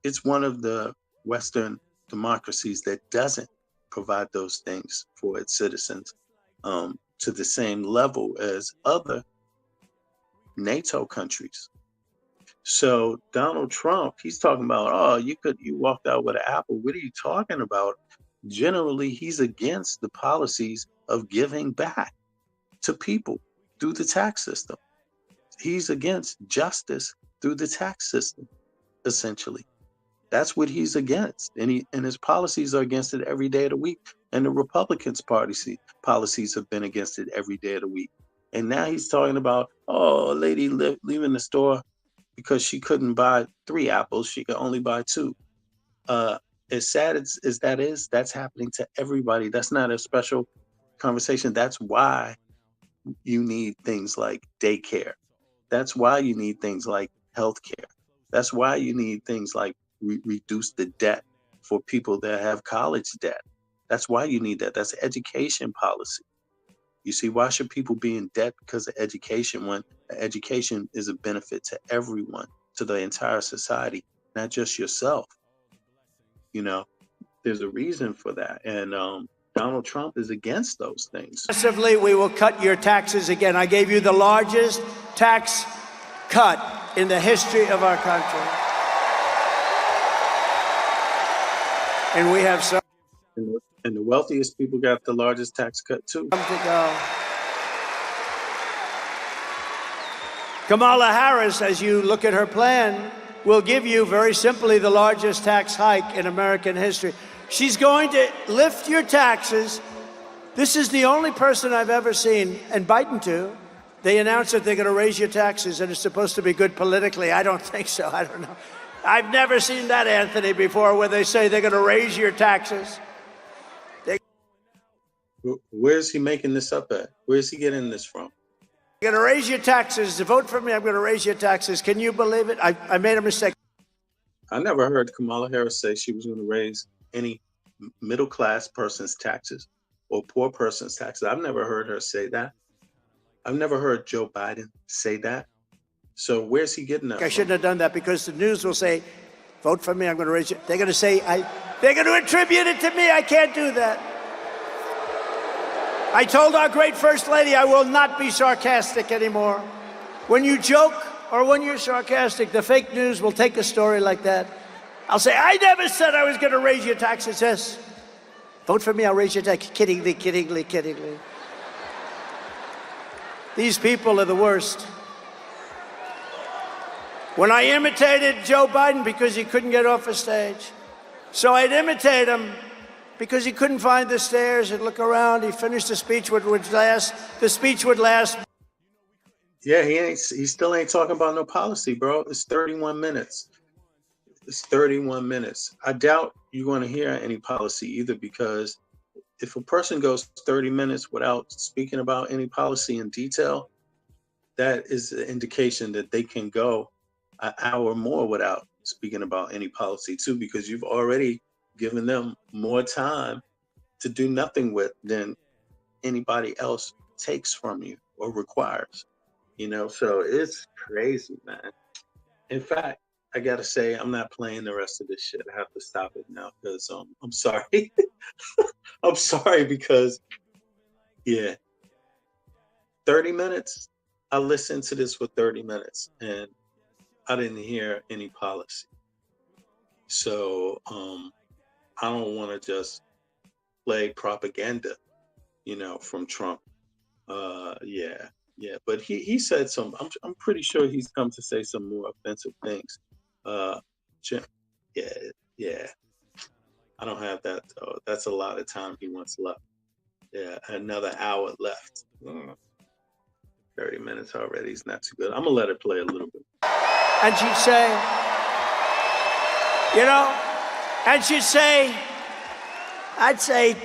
It's one of the Western democracies that doesn't provide those things for its citizens to the same level as other NATO countries. So Donald Trump, he's talking about, oh, you walked out with an apple. What are you talking about? Generally, he's against the policies of giving back to people through the tax system. He's against justice through the tax system, essentially. That's what he's against. And his policies are against it every day of the week. And the Republicans' policies have been against it every day of the week. And now he's talking about, oh, a lady leaving the store because she couldn't buy 3 apples. She could only buy 2. As sad as that is, that's happening to everybody. That's not a special conversation. That's why you need things like daycare. That's why you need things like healthcare. That's why you need things like reduce the debt for people that have college debt. That's why you need that. That's education policy. You see, why should people be in debt because of education when education is a benefit to everyone, to the entire society, not just yourself? You know, there's a reason for that. And Donald Trump is against those things. Aggressively, we will cut your taxes again. I gave you the largest tax cut in the history of our country. And we have some. And the wealthiest people got the largest tax cut too. To go. Kamala Harris, as you look at her plan, will give you very simply the largest tax hike in American history. She's going to lift your taxes. This is the only person I've ever seen, and Biden too. They announced that they're going to raise your taxes, and it's supposed to be good politically. I don't think so. I don't know. I've never seen that, Anthony, before, where they say they're going to raise your taxes. Where's he making this up at? Where's he getting this from? You're going to raise your taxes. To vote for me, I'm going to raise your taxes. Can you believe it? I made a mistake. I never heard Kamala Harris say she was going to raise any middle-class person's taxes or poor person's taxes. I've never heard her say that. I've never heard Joe Biden say that. So where's he getting that I shouldn't have done that because the news will say, vote for me, I'm going to raise it. They're going to say, they're going to attribute it to me. I can't do that. I told our great First Lady I will not be sarcastic anymore. When you joke or when you're sarcastic, the fake news will take a story like that. I'll say, I never said I was going to raise your taxes. Yes. Vote for me, I'll raise your taxes. Kiddingly, kiddingly, kiddingly. These people are the worst. When I imitated Joe Biden because he couldn't get off a stage, so I'd imitate him because he couldn't find the stairs and look around. He finished the speech would last. The speech would last. Yeah, he still ain't talking about no policy, bro. It's 31 minutes. It's 31 minutes. I doubt you're going to hear any policy either, because if a person goes 30 minutes without speaking about any policy in detail, that is an indication that they can go an hour more without speaking about any policy too, because you've already given them more time to do nothing with than anybody else takes from you or requires, you know? So it's crazy, man. In fact, I gotta say, I'm not playing the rest of this shit. I have to stop it now because I'm sorry. I'm sorry because, yeah, 30 minutes. I listened to this for 30 minutes and I didn't hear any policy. So I don't want to just play propaganda, you know, from Trump. Yeah. But he said some. I'm pretty sure he's come to say some more offensive things. Yeah. I don't have that though. That's a lot of time he wants left. Yeah, another hour left. 30 minutes already is not too good. I'm gonna let it play a little bit. And she'd say, you know, and she'd say, I'd say,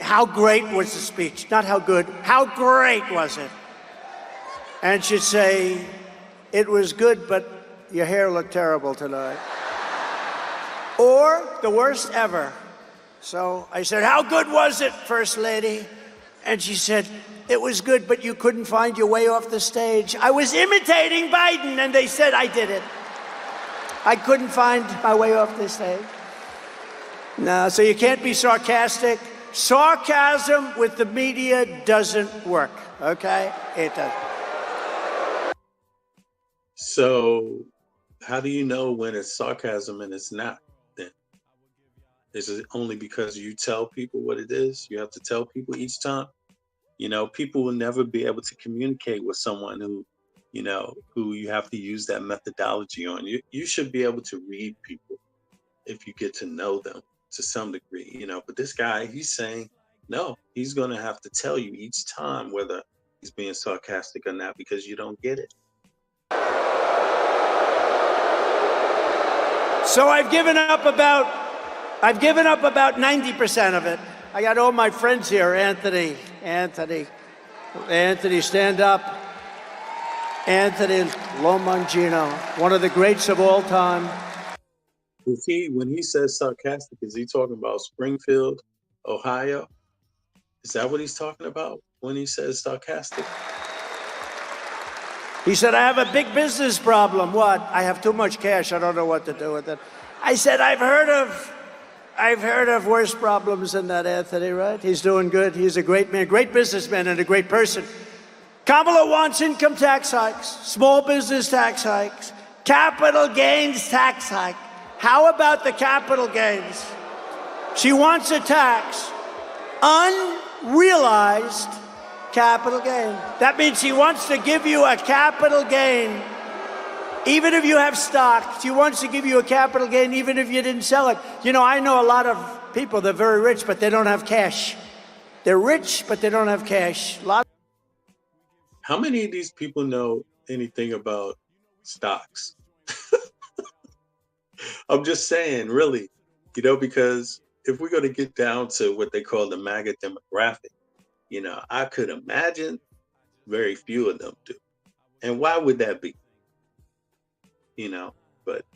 how great was the speech? Not how good, how great was it? And she'd say, it was good, but your hair looked terrible tonight. Or, the worst ever, So I said, how good was it, First Lady? And she said, it was good, but you couldn't find your way off the stage. I was imitating Biden, and they said I did it. I couldn't find my way off the stage. No, so you can't be sarcastic. Sarcasm with the media doesn't work, okay? It doesn't. So how do you know when it's sarcasm and it's not then? Is it only because you tell people what it is? You have to tell people each time? You know, people will never be able to communicate with someone who, you know, who you have to use that methodology on. You should be able to read people if you get to know them to some degree, you know. But this guy, he's saying, no, he's going to have to tell you each time whether he's being sarcastic or not because you don't get it. So I've given up about 90% of it. I got all my friends here. Anthony, stand up. Anthony Lomangino, one of the greats of all time. Is he, when he says sarcastic, is he talking about Springfield, Ohio? Is that what he's talking about when he says sarcastic? He said, I have a big business problem. What? I have too much cash. I don't know what to do with it. I said, I've heard of worse problems than that, Anthony, right? He's doing good. He's a great man, great businessman, and a great person. Kamala wants income tax hikes, small business tax hikes, capital gains tax hike. How about the capital gains? She wants a tax, unrealized capital gain. That means she wants to give you a capital gain, even if you have stock. She wants to give you a capital gain, even if you didn't sell it. You know, I know a lot of people, they're very rich, but they don't have cash. They're rich, but they don't have cash. How many of these people know anything about stocks? I'm just saying, really, you know, because if we're going to get down to what they call the MAGA demographic, you know, I could imagine very few of them do. And why would that be? You know, but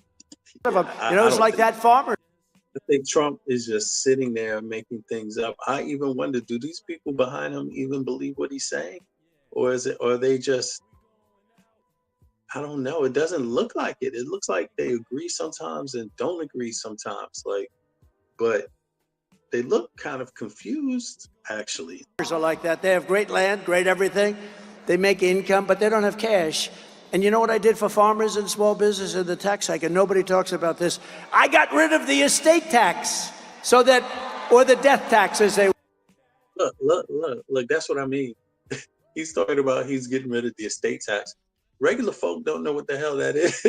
it's like that farmer. I think Trump is just sitting there making things up. I even wonder, do these people behind him even believe what he's saying? Or are they just, I don't know. It doesn't look like it. It looks like they agree sometimes and don't agree sometimes. But they look kind of confused, actually. Are like that. They have great land, great everything. They make income, but they don't have cash. And you know what I did for farmers and small business in the tax hike? And nobody talks about this. I got rid of the estate tax, or the death tax, as they. Look. That's what I mean. He's talking about he's getting rid of the estate tax. Regular folk don't know what the hell that is.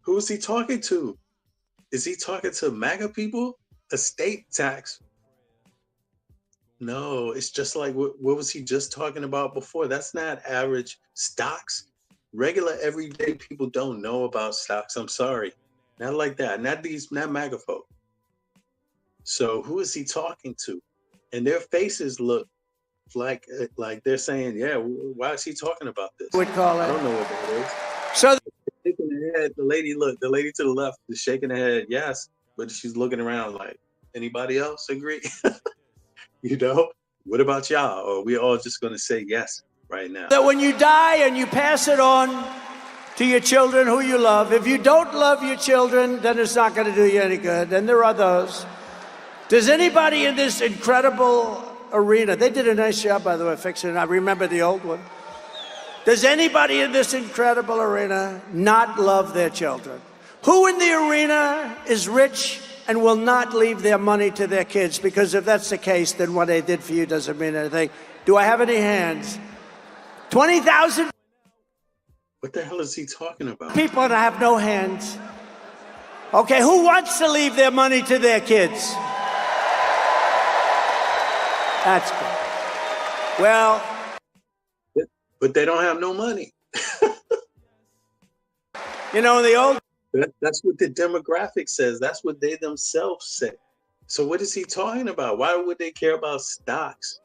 Who is he talking to? Is he talking to MAGA people? Estate tax? No, it's just like, what was he just talking about before? That's not average stocks. Regular everyday people don't know about stocks. I'm sorry. Not like that. Not MAGA folk. So who is he talking to? And their faces look like they're saying, yeah, why is he talking about this? Would call it. I don't know what that is. So shaking her head, the lady to the left is shaking her head, yes, but she's looking around like, anybody else agree? You know, what about y'all? Or we all just going to say yes right now? That when you die and you pass it on to your children who you love, if you don't love your children, then it's not going to do you any good. And there are those. Does anybody in this incredible arena, they did a nice job, by the way, fixing it. I remember the old one. Does anybody in this incredible arena not love their children? Who in the arena is rich and will not leave their money to their kids? Because if that's the case, then what they did for you doesn't mean anything. Do I have any hands? 20,000 What the hell is he talking about? people and I have no hands. Okay, who wants to leave their money to their kids? That's good. Well, but they don't have no money. you know, the old. That's what the demographic says. That's what they themselves say. So what is he talking about? Why would they care about stocks?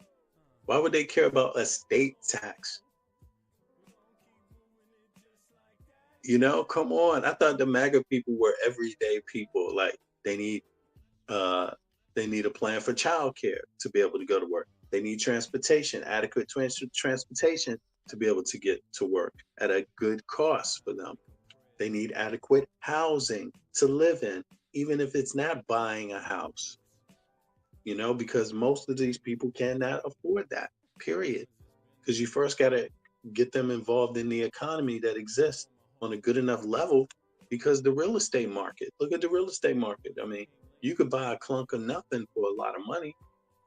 Why would they care about estate tax? You know, come on. I thought the MAGA people were everyday people. Like, they need They need a plan for childcare to be able to go to work. They need transportation, adequate transportation to be able to get to work at a good cost for them. They need adequate housing to live in, even if it's not buying a house, because most of these people cannot afford that, period. Because you first got to get them involved in the economy that exists on a good enough level, because the real estate market, look at the real estate market. I mean, you could buy a clunk of nothing for a lot of money,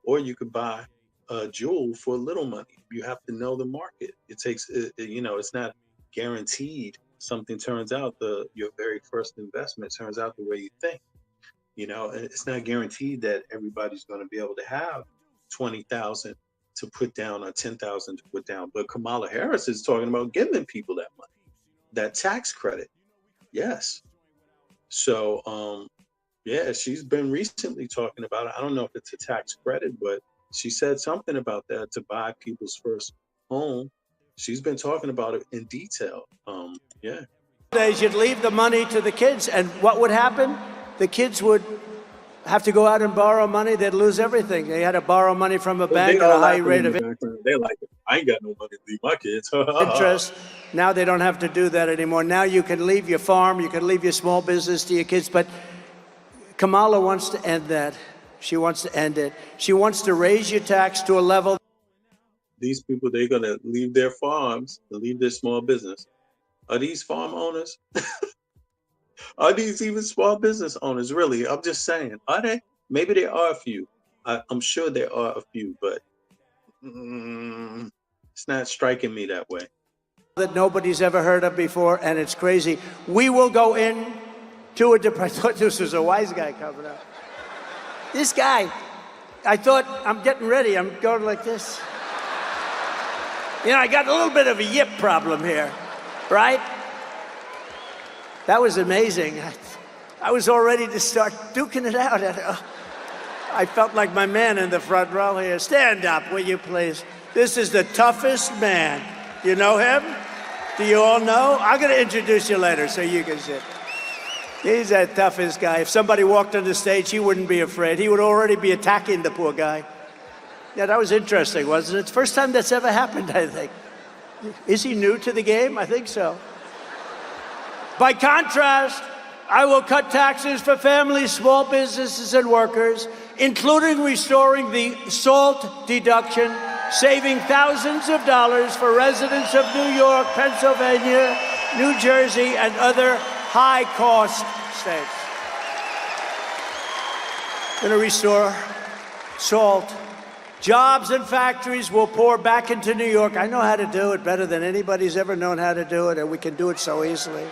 or you could buy a jewel for a little money. You have to know the market. It takes, it's not guaranteed something turns out, your very first investment turns out the way you think. And it's not guaranteed that everybody's going to be able to have 20,000 to put down or 10,000 to put down. But Kamala Harris is talking about giving people that money, that tax credit. Yes. So, yeah, she's been recently talking about it. I don't know if it's a tax credit, but she said something about that to buy people's first home. She's been talking about it in detail. Yeah. You'd leave the money to the kids, and what would happen? The kids would have to go out and borrow money. They'd lose everything. They had to borrow money from a bank at a high rate of They're like, I ain't got no money to leave my kids. interest. Now they don't have to do that anymore. Now you can leave your farm, you can leave your small business to your kids, but Kamala wants to end that. She wants to end it. She wants to raise your tax to a level. These people, they're going to leave their farms and leave their small business. Are these farm owners? Are these even small business owners? Really? I'm just saying. Are they? Maybe there are a few. I'm sure there are a few, but it's not striking me that way. That nobody's ever heard of before, and it's crazy. We will go in to a I thought this was a wise guy coming up. This guy, I thought, I'm getting ready. I'm going like this. I got a little bit of a yip problem here, right? That was amazing. I was all ready to start duking it out. I felt like my man in the front row here. Stand up, will you please? This is the toughest man. You know him? Do you all know? I'm going to introduce you later so you can sit. He's the toughest guy. If somebody walked on the stage, he wouldn't be afraid. He would already be attacking the poor guy. Yeah, that was interesting, wasn't it? It's the first time that's ever happened, I think. Is he new to the game? I think so. By contrast, I will cut taxes for families, small businesses, and workers, including restoring the SALT deduction, saving thousands of dollars for residents of New York, Pennsylvania, New Jersey, and other high-cost states. Going to restore SALT. Jobs and factories will pour back into New York. I know how to do it better than anybody's ever known how to do it, and we can do it so easily.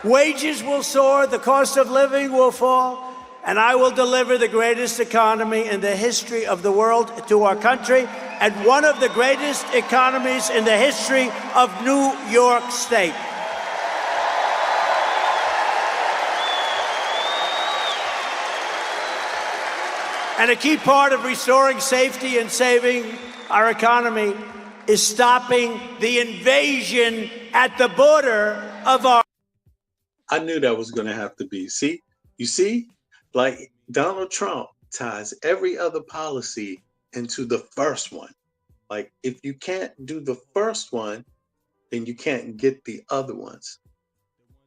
Wages will soar, the cost of living will fall, and I will deliver the greatest economy in the history of the world to our country, and one of the greatest economies in the history of New York State. And a key part of restoring safety and saving our economy is stopping the invasion at the border of our... I knew that was going to have to be. You see, like Donald Trump ties every other policy into the first one. Like if you can't do the first one, then you can't get the other ones.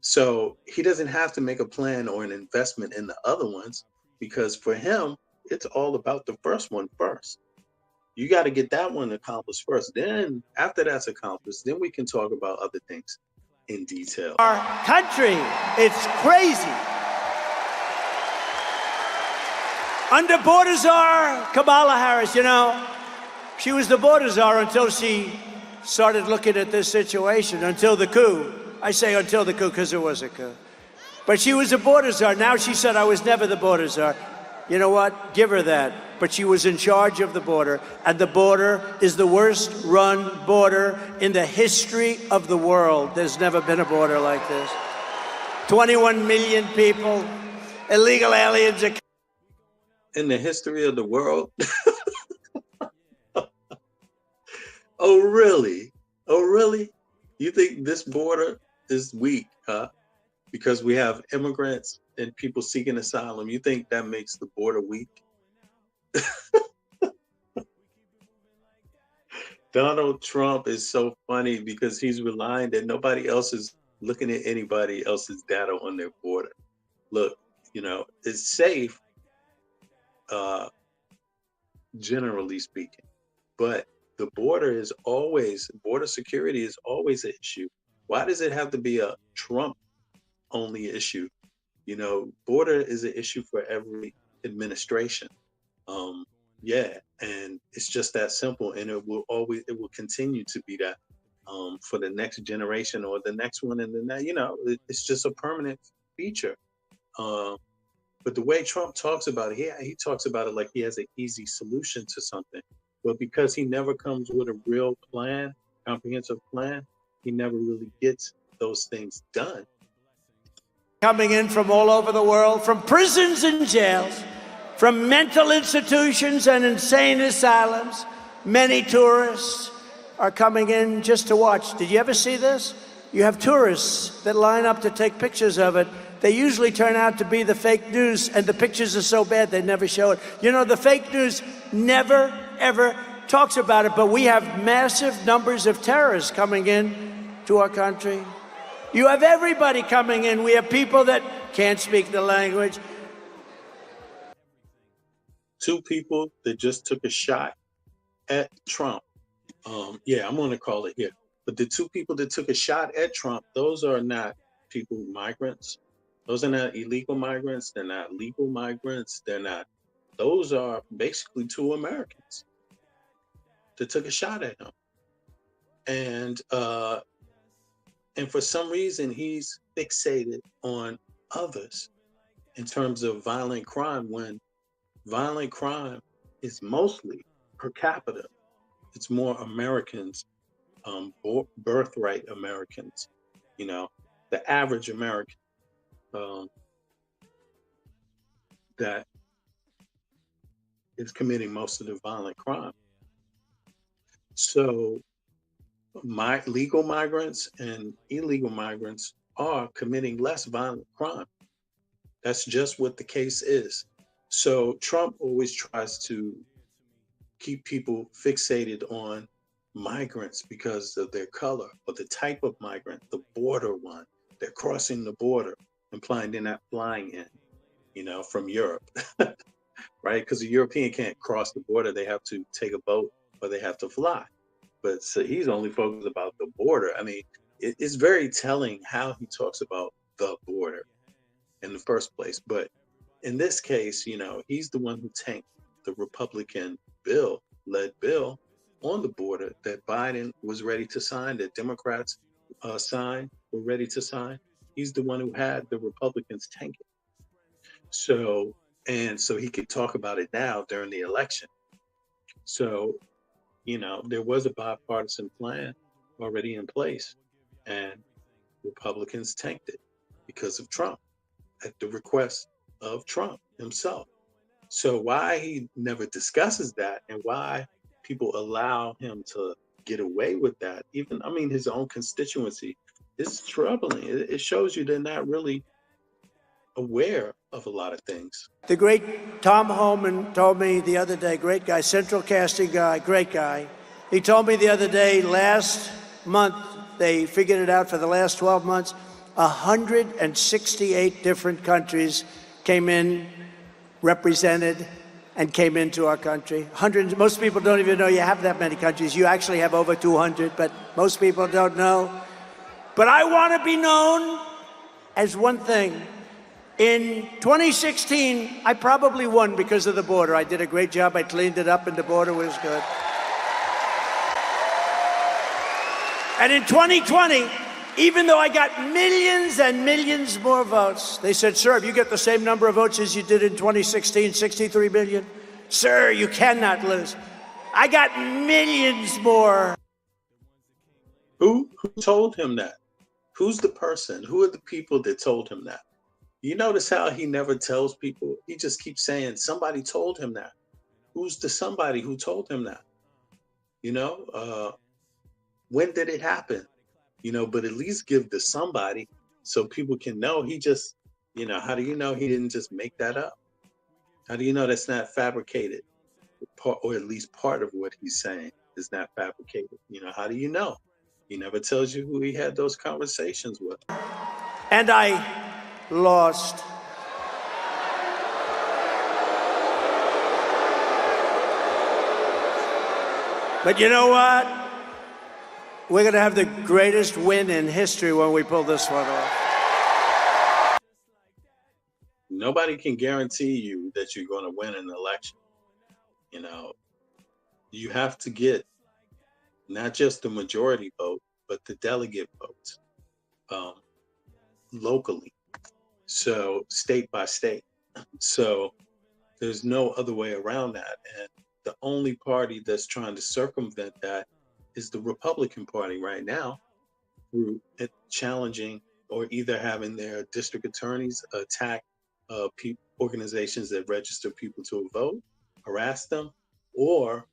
So he doesn't have to make a plan or an investment in the other ones, because for him, it's all about the first one first. You got to get that one accomplished first. Then after that's accomplished, then we can talk about other things in detail. Our country, it's crazy. Under border czar Kamala Harris, she was the border czar until she started looking at this situation, until the coup. I say until the coup because there was a coup. But she was a border czar. Now she said, I was never the border czar. You know what? Give her that. But she was in charge of the border, and the border is the worst run border in the history of the world. There's never been a border like this. 21 million people, illegal aliens. In the history of the world? Oh, really? Oh, really? You think this border is weak, huh? Because we have immigrants and people seeking asylum. You think that makes the border weak? Donald Trump is so funny because he's relying that nobody else is looking at anybody else's data on their border. Look, it's safe, generally speaking, but the border security is always an issue. Why does it have to be a Trump only issue? Border is an issue for every administration. Yeah, and it's just that simple, and it will continue to be that for the next generation or the next one, and then it's just a permanent feature. But the way Trump talks about it, he talks about it like he has an easy solution to something. But because he never comes with a real plan, comprehensive plan, he never really gets those things done. Coming in from all over the world, from prisons and jails, from mental institutions and insane asylums. Many tourists are coming in just to watch. Did you ever see this? You have tourists that line up to take pictures of it. They usually turn out to be the fake news, and the pictures are so bad they never show it. The fake news never, ever talks about it, but we have massive numbers of terrorists coming in to our country. You have everybody coming in. We have people that can't speak the language. Two people that just took a shot at Trump. Yeah, I'm going to call it here. But the two people that took a shot at Trump, those are not people, migrants. Those are not illegal migrants. They're not legal migrants. Those are basically two Americans that took a shot at him. And for some reason, he's fixated on others in terms of violent crime, when violent crime is mostly per capita. It's more Americans, birthright Americans, the average American that is committing most of the violent crime. So legal migrants and illegal migrants are committing less violent crime. That's just what the case is. So Trump always tries to keep people fixated on migrants because of their color or the type of migrant, the border one. They're crossing the border, implying they're not flying in, from Europe, right? Because a European can't cross the border. They have to take a boat or they have to fly. But so he's only focused about the border. I mean, it's very telling how he talks about the border in the first place. But in this case, he's the one who tanked the Republican led bill on the border that Biden was ready to sign, that Democrats were ready to sign. He's the one who had the Republicans tank it. So he could talk about it now during the election. So, there was a bipartisan plan already in place, and Republicans tanked it because of Trump, at the request of Trump himself. So why he never discusses that, and why people allow him to get away with that, his own constituency, is troubling. It shows you they're not really aware of a lot of things. The great Tom Homan told me the other day, great guy, central casting guy, great guy. He told me the other day, last month, they figured it out for the last 12 months, 168 different countries came in, represented, and came into our country. Most people don't even know you have that many countries. You actually have over 200, but most people don't know. But I want to be known as one thing. In 2016, I probably won because of the border. I did a great job. I cleaned it up, and the border was good. And in 2020, even though I got millions and millions more votes, they said, sir, if you get the same number of votes as you did in 2016, 63 million, sir, you cannot lose. I got millions more. Who told him that? Who's the person? Who are the people that told him that? You notice how he never tells people? He just keeps saying, somebody told him that. Who's the somebody who told him that? When did it happen? But at least give the somebody so people can know. He just How do you know he didn't just make that up? How do you know that's not fabricated? Or at least part of what he's saying is not fabricated. How do you know? He never tells you who he had those conversations with. And I lost. But you know what? We're going to have the greatest win in history when we pull this one off. Nobody can guarantee you that you're going to win an election. You have to get not just the majority vote, but the delegate votes locally. So state by state. So there's no other way around that. And the only party that's trying to circumvent that is the Republican Party right now, through challenging or either having their district attorneys attack organizations that register people to vote, harass them, or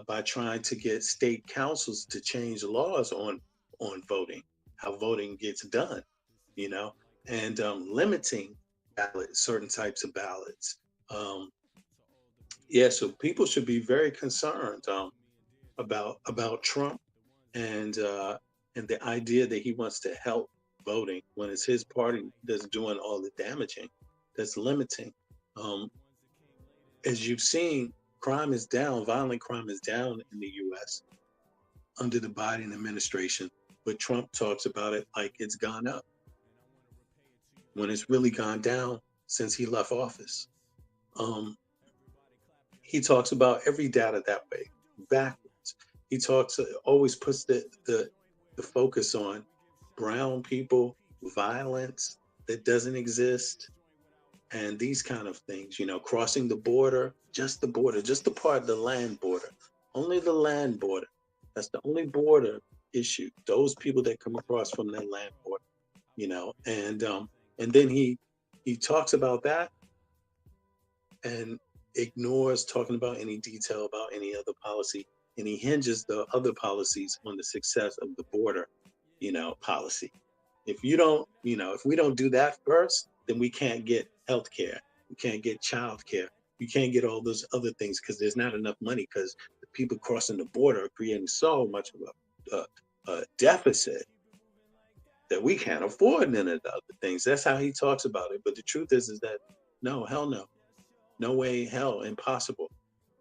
by trying to get state councils to change laws on voting, how voting gets done, and limiting certain types of ballots. So people should be very concerned about Trump and the idea that he wants to help voting when it's his party that's doing all the damaging, that's limiting. As you've seen, crime is down, violent crime is down in the U.S. under the Biden administration, but Trump talks about it like it's gone up, when it's really gone down since he left office. He talks about every data that way, backwards. He always puts the focus on brown people, violence that doesn't exist, and these kind of things, crossing the border, just the part of the land border, only the land border. That's the only border issue. Those people that come across from that land border, and then he talks about that and ignores talking about any detail about any other policy, and he hinges the other policies on the success of the border, policy. If we don't do that first, then we can't get health care, we can't get child care, we can't get all those other things, because there's not enough money, because the people crossing the border are creating so much of a deficit that we can't afford none of the other things. That's how he talks about it. But the truth is that no, hell no. No way, hell, impossible.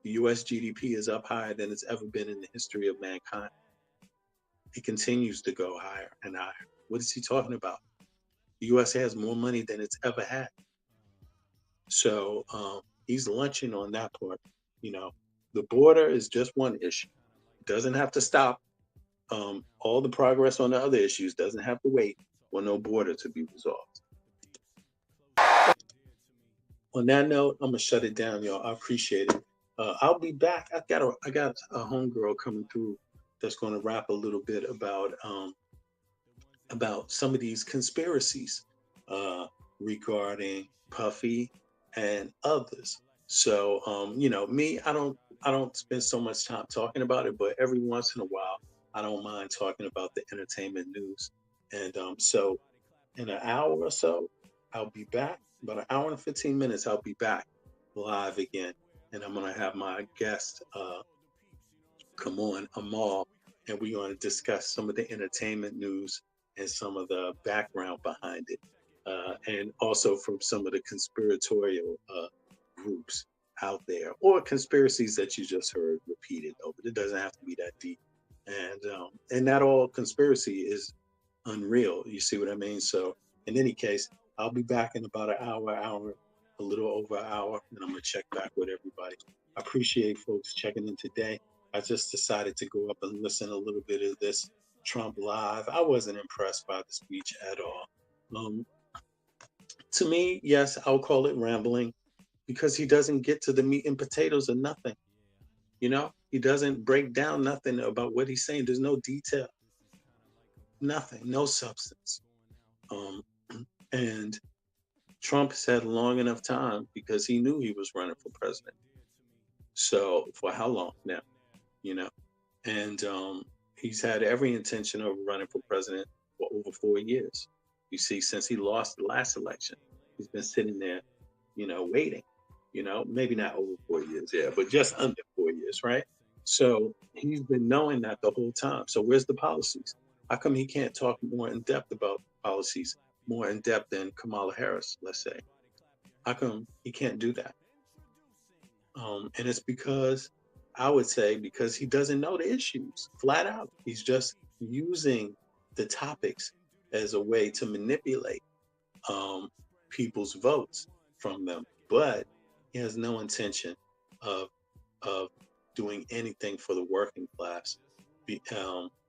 The U.S. GDP is up higher than it's ever been in the history of mankind. It continues to go higher and higher. What is he talking about? The U.S. has more money than it's ever had. So he's lunching on that part. The border is just one issue. It doesn't have to stop. All the progress on the other issues doesn't have to wait for no border to be resolved. On that note, I'm gonna shut it down, y'all. I appreciate it. I'll be back. I got a homegirl coming through that's going to rap a little bit about some of these conspiracies regarding Puffy and others. So me, I don't spend so much time talking about it, but every once in a while, I don't mind talking about the entertainment news. And so in an hour or so, I'll be back. About an hour and 15 minutes, I'll be back live again. And I'm going to have my guest come on, Amal, and we're going to discuss some of the entertainment news and some of the background behind it. And also from some of the conspiratorial groups out there, or conspiracies that you just heard repeated over. It doesn't have to be that deep. And not all conspiracy is unreal. You see what I mean? So in any case, I'll be back in about an hour, a little over an hour, and I'm going to check back with everybody. I appreciate folks checking in today. I just decided to go up and listen a little bit of this Trump live. I wasn't impressed by the speech at all. To me, yes, I'll call it rambling, because he doesn't get to the meat and potatoes of nothing. He doesn't break down nothing about what he's saying. There's no detail, nothing, no substance. And Trump has had long enough time, because he knew he was running for president. So for how long now? And he's had every intention of running for president for over 4 years. You see, since he lost the last election, He's been sitting there, waiting, maybe not over 4 years, yeah, but just under 4 years, right? So he's been knowing that the whole time. So where's the policies? How come he can't talk more in depth about policies, more in depth than Kamala Harris, let's say? How come he can't do that? And it's because, I would say, because he doesn't know the issues flat out. He's just using the topics as a way to manipulate people's votes from them. But he has no intention of doing anything for the working class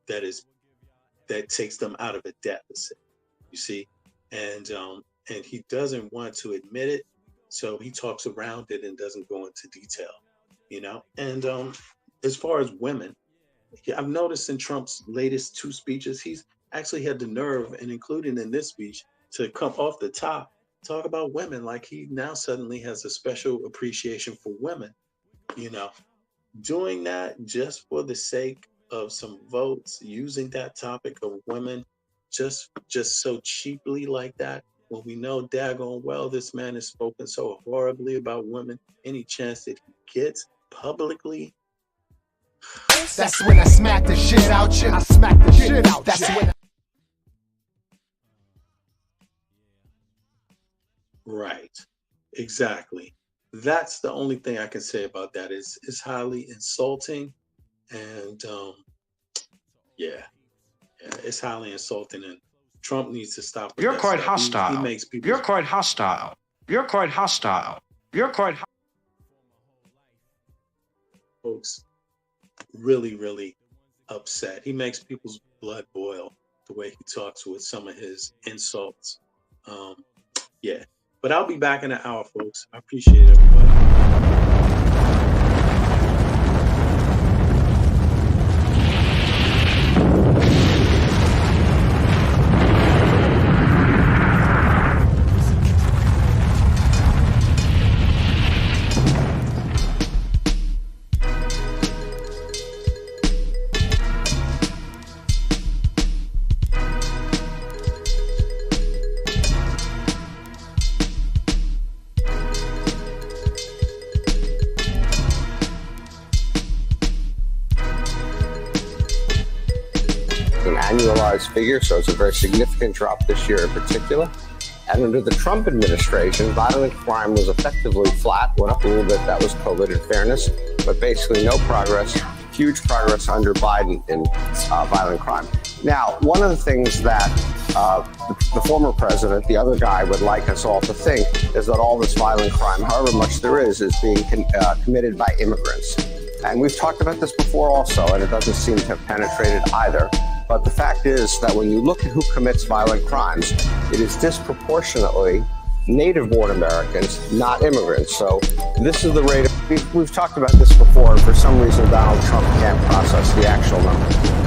that takes them out of a deficit, you see, and he doesn't want to admit it, so he talks around it and doesn't go into detail, And as far as women, I've noticed in Trump's latest 2 speeches, he's actually had the nerve, and including in this speech, to come off the top, talk about women like he now suddenly has a special appreciation for women, doing that just for the sake of some votes, using that topic of women just so cheaply like that, when we know daggone well this man has spoken so horribly about women any chance that he gets publicly. That's when I smack the shit out you. I smack the shit out. That's when Right. Exactly. That's the only thing I can say about that. Is highly insulting, and it's highly insulting, and Trump needs to stop. You're quite hostile. He makes people. You're quite hostile. You're quite hostile. You're quite. Folks, really, really upset. He makes people's blood boil the way he talks with some of his insults. But I'll be back in an hour, folks. I appreciate everybody. Annualized figure, so it's a very significant drop this year in particular. And under the Trump administration, violent crime was effectively flat, went up a little bit. That was COVID, in fairness, but basically no progress. Huge progress under Biden in violent crime. Now, one of the things that the former president, the other guy, would like us all to think is that all this violent crime, however much there is being committed by immigrants. And we've talked about this before also, and it doesn't seem to have penetrated either. But the fact is that when you look at who commits violent crimes, it is disproportionately native-born Americans, not immigrants. So this is the rate. We've talked about this before, and for some reason Donald Trump can't process the actual number.